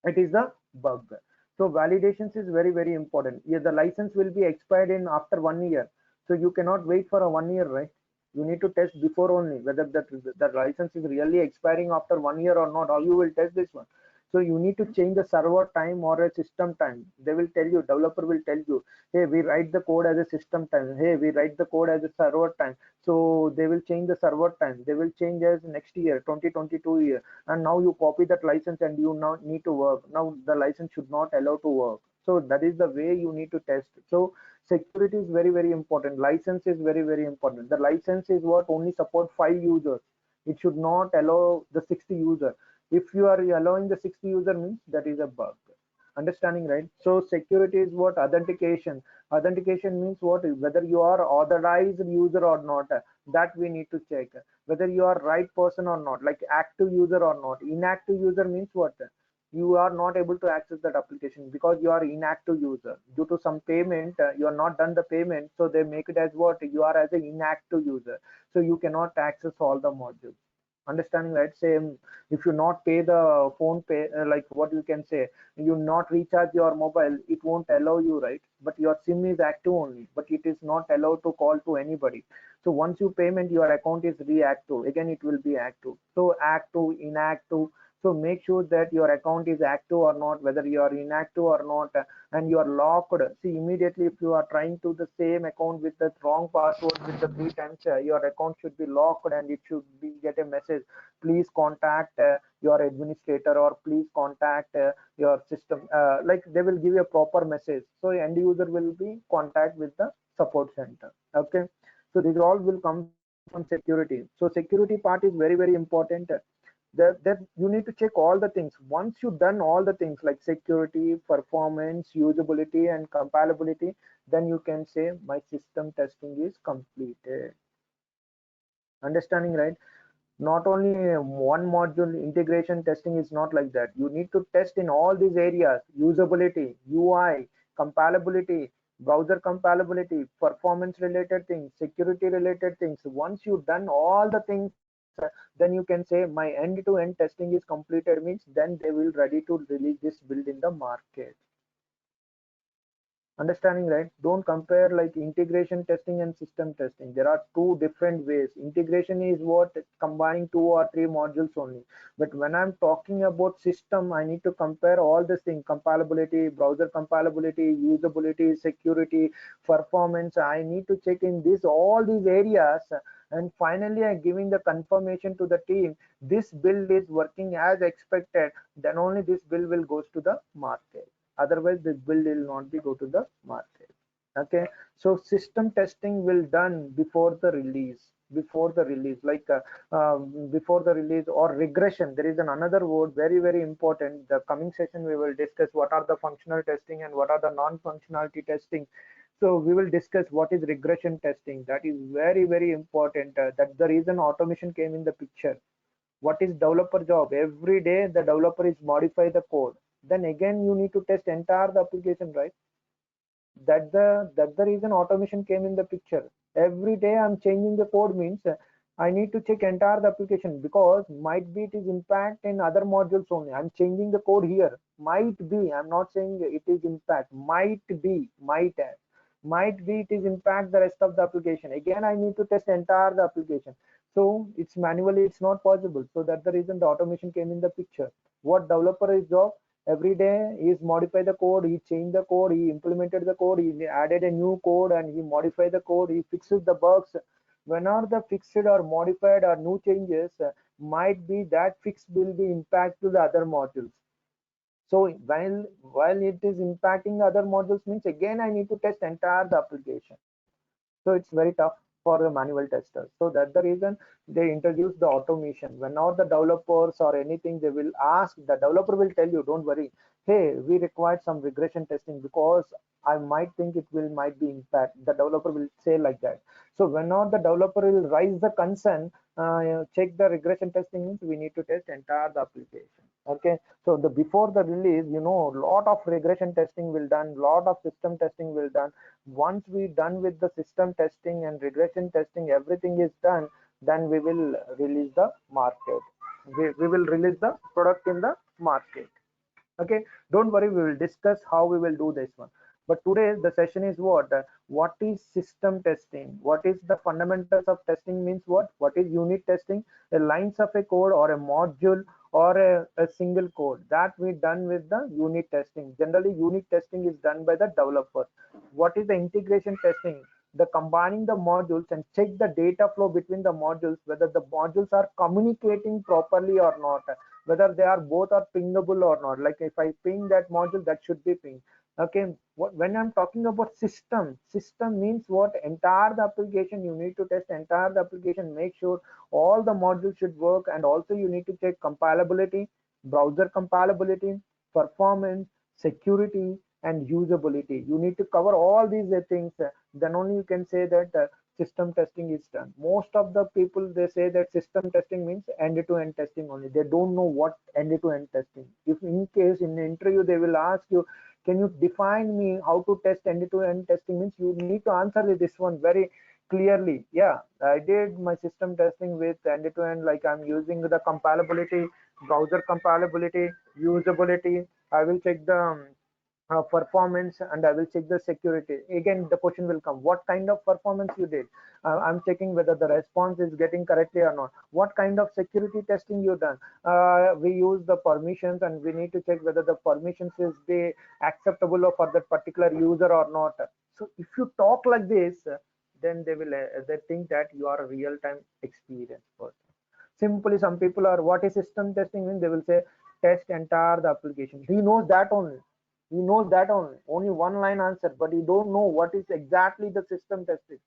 It is a bug. So validations is very very important. Yeah, the license will be expired in after 1 year, so you cannot wait for a 1 year, right? You need to test before only whether the license is really expiring after 1 year or not. How you will test this one? So you need to change the server time or a system time. They will tell you, developer will tell you, hey, we write the code as a system time, hey, we write the code as a server time. So they will change the server time, they will change as next year 2022 year, and now you copy that license and you now need to work. Now the license should not allow to work. So that is the way you need to test. So security is very very important. License is very very important. The license is what only support 5 users. It should not allow the 60 user. If you are allowing the 60 user means that is a bug. Understanding, right? So security is what? Authentication. Authentication means what? Whether you are authorized user or not, that we need to check. Whether you are right person or not, like active user or not. Inactive user means what? You are not able to access that application because you are inactive user due to some payment. You are not done the payment, so they make it as what? You are as an inactive user, so you cannot access all the modules. Understanding, right? Same, if you not pay the phone pay, like what you can say, you not recharge your mobile, it won't allow you, right? But your sim is active only, but it is not allowed to call to anybody. So once you payment, your account is reactive again, it will be active. So active, inactive. So make sure that your account is active or not, whether you are inactive or not, and you are locked. See, immediately if you are trying to the same account with the wrong password with the 3 times, your account should be locked and it should be get a message, please contact your administrator, or please contact your system, like they will give you a proper message. So end user will be contact with the support center. Okay, so these all will come from security. So security part is very, very important. That you need to check all the things. Once you've done all the things like security, performance, usability, and compatibility, then you can say my system testing is completed. Understanding, right? Not only one module. Integration testing is not like that. You need to test in all these areas: usability, UI, compatibility, browser compatibility, performance related things, security related things. Once you've done all the things, then you can say my end-to-end testing is completed, means then they will ready to release this build in the market. Understanding, right? Don't compare like integration testing and system testing. There are two different ways. Integration is what combining 2 or 3 modules only, but when I'm talking about system, I need to compare all this thing: compatibility, browser compatibility, usability, security, performance. I need to check in this all these areas, and finally I'm giving the confirmation to the team this build is working as expected. Then only this build will goes to the market. Otherwise this build will not be go to the market. Okay, so system testing will done before the release. Before the release, like before the release, or regression. There is another word, very, very important. The coming session we will discuss what are the functional testing and what are the non-functionality testing. So we will discuss what is regression testing. That is very, very important. That's the reason automation came in the picture. What is developer job? Every day the developer is modify the code, then again you need to test entire the application, right? That's the reason automation came in the picture. Every day I'm changing the code, means I need to check entire the application, because might be it is impact in other modules only. I'm changing the code here. Might be, I'm not saying it is impact, might be, might be it is impact the rest of the application. Again I need to test entire the application. So it's manually, it's not possible. So that's the reason the automation came in the picture. What developer is job? Every day he is modify the code, he changed the code, he implemented the code, he added a new code, and he modified the code, he fixes the bugs. Whenever the fixed or modified or new changes, might be that fix will be impact to the other modules. So while it is impacting other modules, means again I need to test entire the application. So it's very tough for the manual testers. So that's the reason they introduce the automation. Whenever the developers or anything, they will ask, the developer will tell you, don't worry, hey, we require some regression testing because I might think it will might be impact. The developer will say like that. So whenever the developer will raise the concern, check the regression testing, means we need to test entire the application. Okay, so the before the release, lot of regression testing will done, lot of system testing will done. Once we done with the system testing and regression testing, everything is done, then we will release the market. We will release the product in the market. Okay, don't worry, we will discuss how we will do this one. But today the session is what is system testing, what is the fundamentals of testing, means what is unit testing, the lines of a code or a module or a single code that we done with the unit testing. Generally unit testing is done by the developer. What is the integration testing? The combining the modules and check the data flow between the modules, whether the modules are communicating properly or not, whether they are both are pingable or not. Like if I ping that module, that should be ping. Okay, when I'm talking about system means what? Entire the application, you need to test entire the application, make sure all the modules should work, and also you need to check compatibility, browser compatibility, performance, security, and usability. You need to cover all these things, then only you can say that system testing is done. Most of the people, they say that system testing means end-to-end testing only. They don't know what end-to-end testing. If in case in the interview they will ask you, can you define me how to test end-to-end testing, means you need to answer this one very clearly. Yeah, I did my system testing with end-to-end, like I'm using the compatibility, browser compatibility, usability. I will check the performance, and I will check the security. Again, the question will come, what kind of performance you did? I'm checking whether the response is getting correctly or not. What kind of security testing you done? We use the permissions, and we need to check whether the permissions is be acceptable for that particular user or not. So if you talk like this, then they think that you are a real-time experienced person. Simply, some people are, what is system testing means? They will say test entire the application. He knows that only. He knows that only one line answer, but he don't know what is exactly the system testing.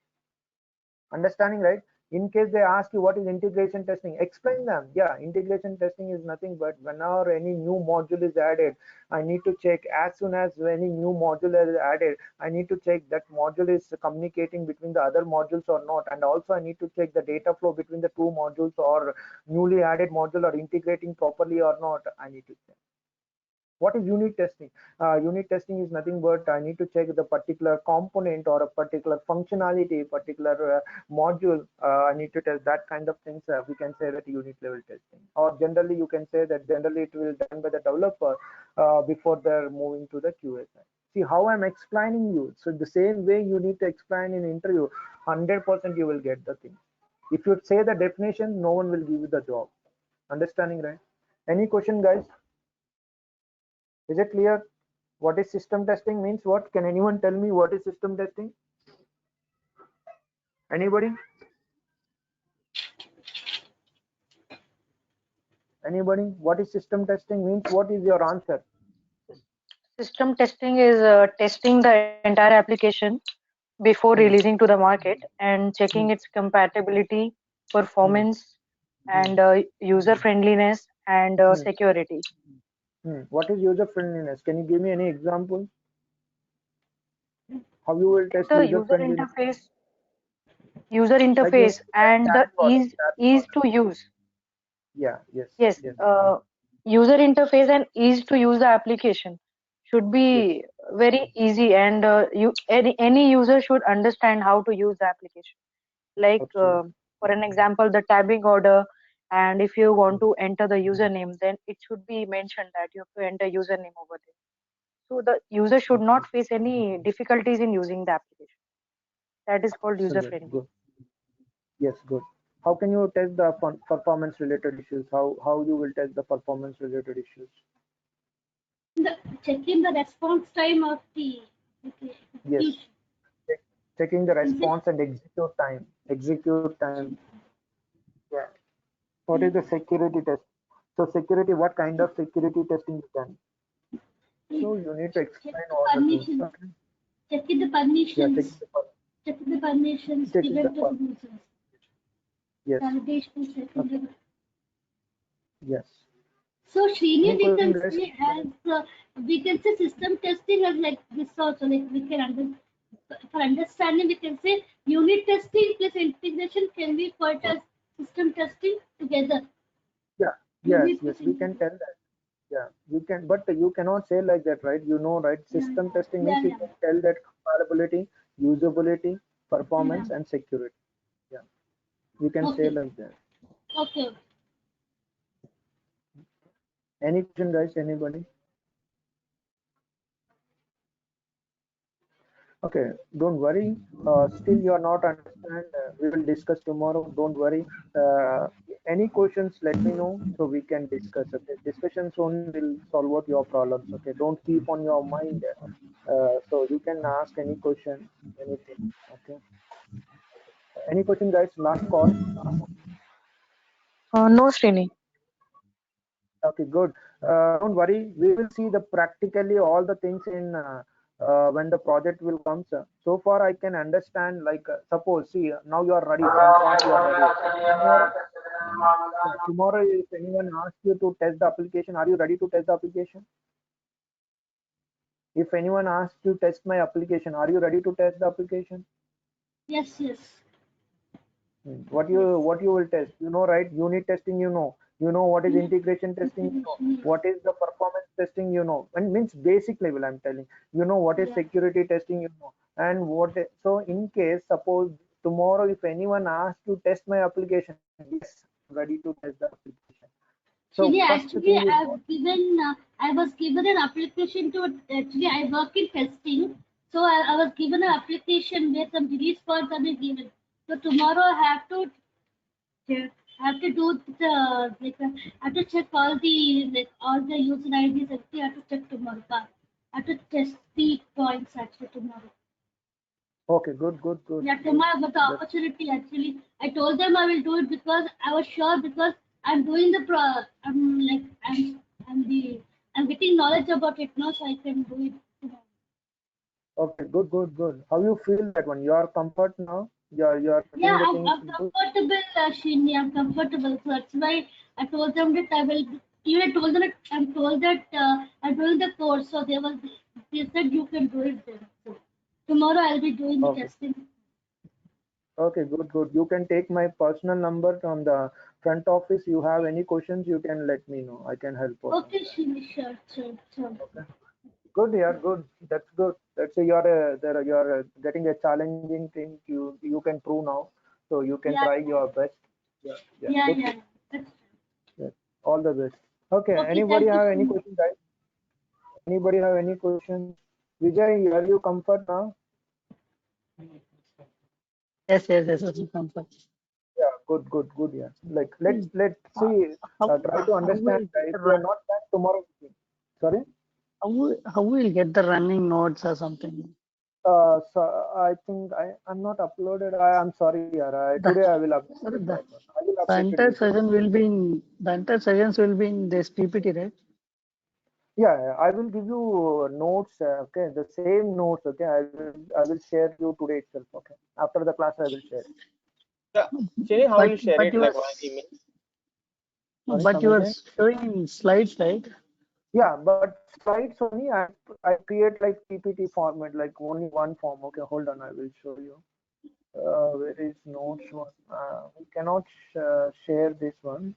Understanding, right? In case they ask you what is integration testing, explain them. Yeah, integration testing is nothing but whenever any new module is added, I need to check. As soon as any new module is added, I need to check that module is communicating between the other modules or not, and also I need to check the data flow between the two modules or newly added module are integrating properly or not. I need to check. What is unit testing? Unit testing is nothing but I need to check the particular component or a particular functionality, particular module. I need to test that kind of things. We can say that unit level testing, or generally you can say that generally it will done by the developer before they're moving to the QA side. See how I'm explaining you. So the same way you need to explain in interview, 100% you will get the thing. If you say the definition, no one will give you the job. Understanding, right? Any question, guys? Is it clear? What is system testing means? What can anyone tell me? What is system testing? Anybody? Anybody? What is system testing means? What is your answer? System testing is testing the entire application before releasing to the market and checking its compatibility, performance, and user friendliness and security. What is user friendliness? Can you give me any example? How you will test The user friendliness? user Like in interface, and the chatbot. ease to use. Yeah. Yes. Yes, Yes. user interface and ease to use the application should Yes. be very easy, and any user should understand how to use the application. Like Absolutely. for an example, the tabbing order, and if you want to enter the username, then it should be mentioned that you have to enter username over there. So the user should not Okay. face any difficulties in using the application. That is called user Excellent. friendly. Good. Yes. Good. How can you test the performance related issues? How you will test the performance related issues? Checking the response time of the Yes. execution. Checking the response and execute time. Execute time. Yeah. What is the security test? So security, what kind of security testing you can? So you need to Check explain the all the things. permissions. Okay? Checking the Yeah, permissions. Checking the permissions. checking the Prevent the users. yes. Validation. Checking Okay. the. Yes. So Srini, Any we question, can guys? say as we can say system testing as like this also, like we can for understanding we can say unit testing plus integration can be called as system testing together. Yeah. Yes. Unit Yes. plus We can integration. tell that. Yeah. You can, but you cannot say like that, right? You know, right? Yeah, System testing yeah, means you yeah, can tell that compatibility, usability, yeah. performance, and security. Yeah. You can say Okay, like that. okay. Any question, guys? Anybody? Okay, don't worry. Still, you are not understand. We will discuss tomorrow. Don't worry. Any questions? Let me know so we can discuss. Okay, discussions only will solve out your problems. Okay, don't keep on your mind. So you can ask any question, anything. Okay. Any question, guys? Last call. No, Srini. Okay, good. Don't worry. We will see the practically all the things in when the project will come. So far, I can understand. Like, suppose, see, now you are ready. Some point you are ready. Tomorrow, yeah, tomorrow, if anyone asks you to test the application, are you ready to test the application? If anyone asks you to test my application, are you ready to test the application? Yes, yes, What yes. you will test? You know, right? Unit testing, you know. You know what is Unit integration testing, you know. integration. Yes. What is the performance testing, you know. And means basic level, I'm telling. You know what is Yeah. security testing, you know. And so in case suppose tomorrow if anyone asks to test my application, yes, I'm ready to test the application. So Actually, first thing is I was given an application to, actually, I work in testing. So I was given an application where some release points have been given. So tomorrow I have to do the, like, I have to check all the, like, all the user IDs, everything I have to check tomorrow. I have to test the points actually tomorrow. okay, good. Yeah, tomorrow got the opportunity actually. I told them I will do it because I was sure, because I'm doing the I'm like I'm getting knowledge about it now, so I can do it tomorrow. Okay, good. How you feel that one? You are comfort now? You are Yeah, getting the I'm, things I'm good? comfortable, Srini. I'm comfortable. So that's why I told them that I will. Even I told them that I'm told that I'm doing the course. So they said you can do it then. So tomorrow I'll be doing the Okay. testing. Okay, good. You can take my personal number from the front office. You have any questions, you can let me know. I can help out. Okay, Srini. Sure. Okay. Good, yeah, good. That's good. That's a, you're getting a challenging thing. You can prove now, so you can Yeah, try your best. Yeah. yeah. Good. That's, Yeah. All the best. Okay. okay, Anybody thank you, have any Srini. questions, guys? Anybody have any questions? Vijay, are you comfort now? Yes, comfort. Yeah, good. Yeah. Like let's How see. how Try to how understand. will get If the you are run, not back tomorrow, sorry. how will get the running notes or something? So I think I'm not uploaded. I'm sorry, yeah. The Today I will update sorry, it. the, That one. I will the update it entire with you. session will be in the entire sessions will be in this PPT, right? Yeah, I will give you notes. Okay, the same notes. Okay, I will share you today itself. Okay, after the class I will share. Yeah, Srini, how will But you share but it? you are Like via email? Sorry, but come you are again. showing slides, right? Yeah, but slides only. I create like PPT format, like only one form. Okay, hold on. I will show you. Where is notes one? We cannot share this one.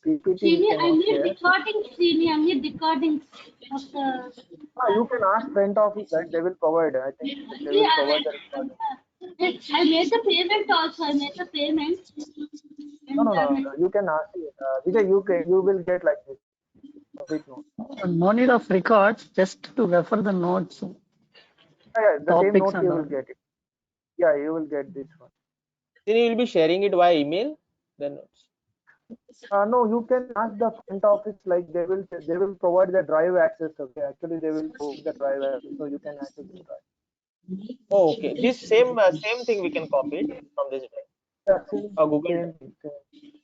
PPT we Srini, I cannot need share. recording, Srini. I need recordings of the. You can ask front office, right? They will provide. I think they Actually, will provide the recording. I made the payment also. I made the payment. And No. You can ask it. Vijay, you will get like this complete note. No need of records, just to refer the notes, Yeah, the same topics notes and you will all. get it. Yeah, you will get this one. Srini, you'll be sharing it via email? Then No, you can ask the front office. Like they will provide the drive access. Okay, actually they will provide the drive access, so you can access the drive. oh, okay. This same thing we can copy it from this drive Yeah, same, or Google same Drive. thing. Same.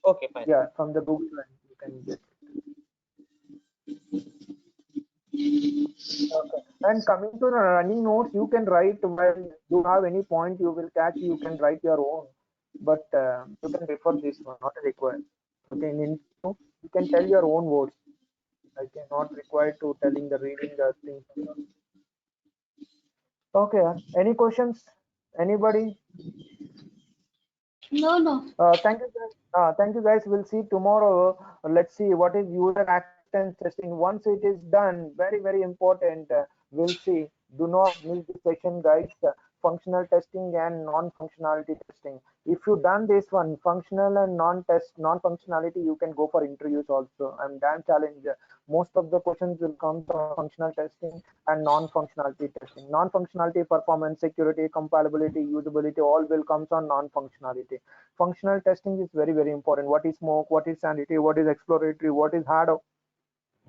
Okay, fine. Yeah, from the Google Drive you can get it. Okay. And coming to the running notes, you can write while you have any point you will catch. You can write your own, but you can refer this one, not required. Okay, in intro, you can tell your own words. I can not required to telling the reading the things. Okay. Any questions? Anybody? no. Thank you, guys. Thank you, guys. We'll see tomorrow. Let's see what is user acceptance testing. Once it is done, very important. We'll see. Do not miss the session, guys. Functional testing and non-functionality testing. If you done this one, functional and non-functionality, you can go for interviews also. I'm damn challenged. Most of the questions will come from functional testing and non-functionality testing. Non-functionality, performance, security, compatibility, usability, all will comes on non-functionality. Functional testing is very important. What is smoke, what is sanity, what is exploratory, what is hard,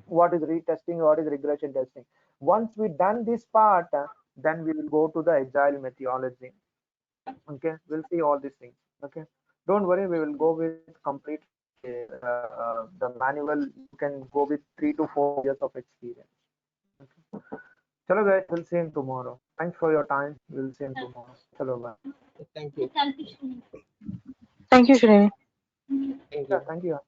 what is retesting, what is regression testing. Once we done this part, then we will go to the agile methodology. Okay, we'll see all these things. Okay, don't worry, we will go with complete the manual. You can go with 3 to 4 years of experience. Okay. Chalo guys, we'll see you tomorrow. Thanks for your time. We'll see you tomorrow. Chalo, bye. Thank you. Thank you, Srini. Thank you, Shrini. Thank Yeah, you. thank you.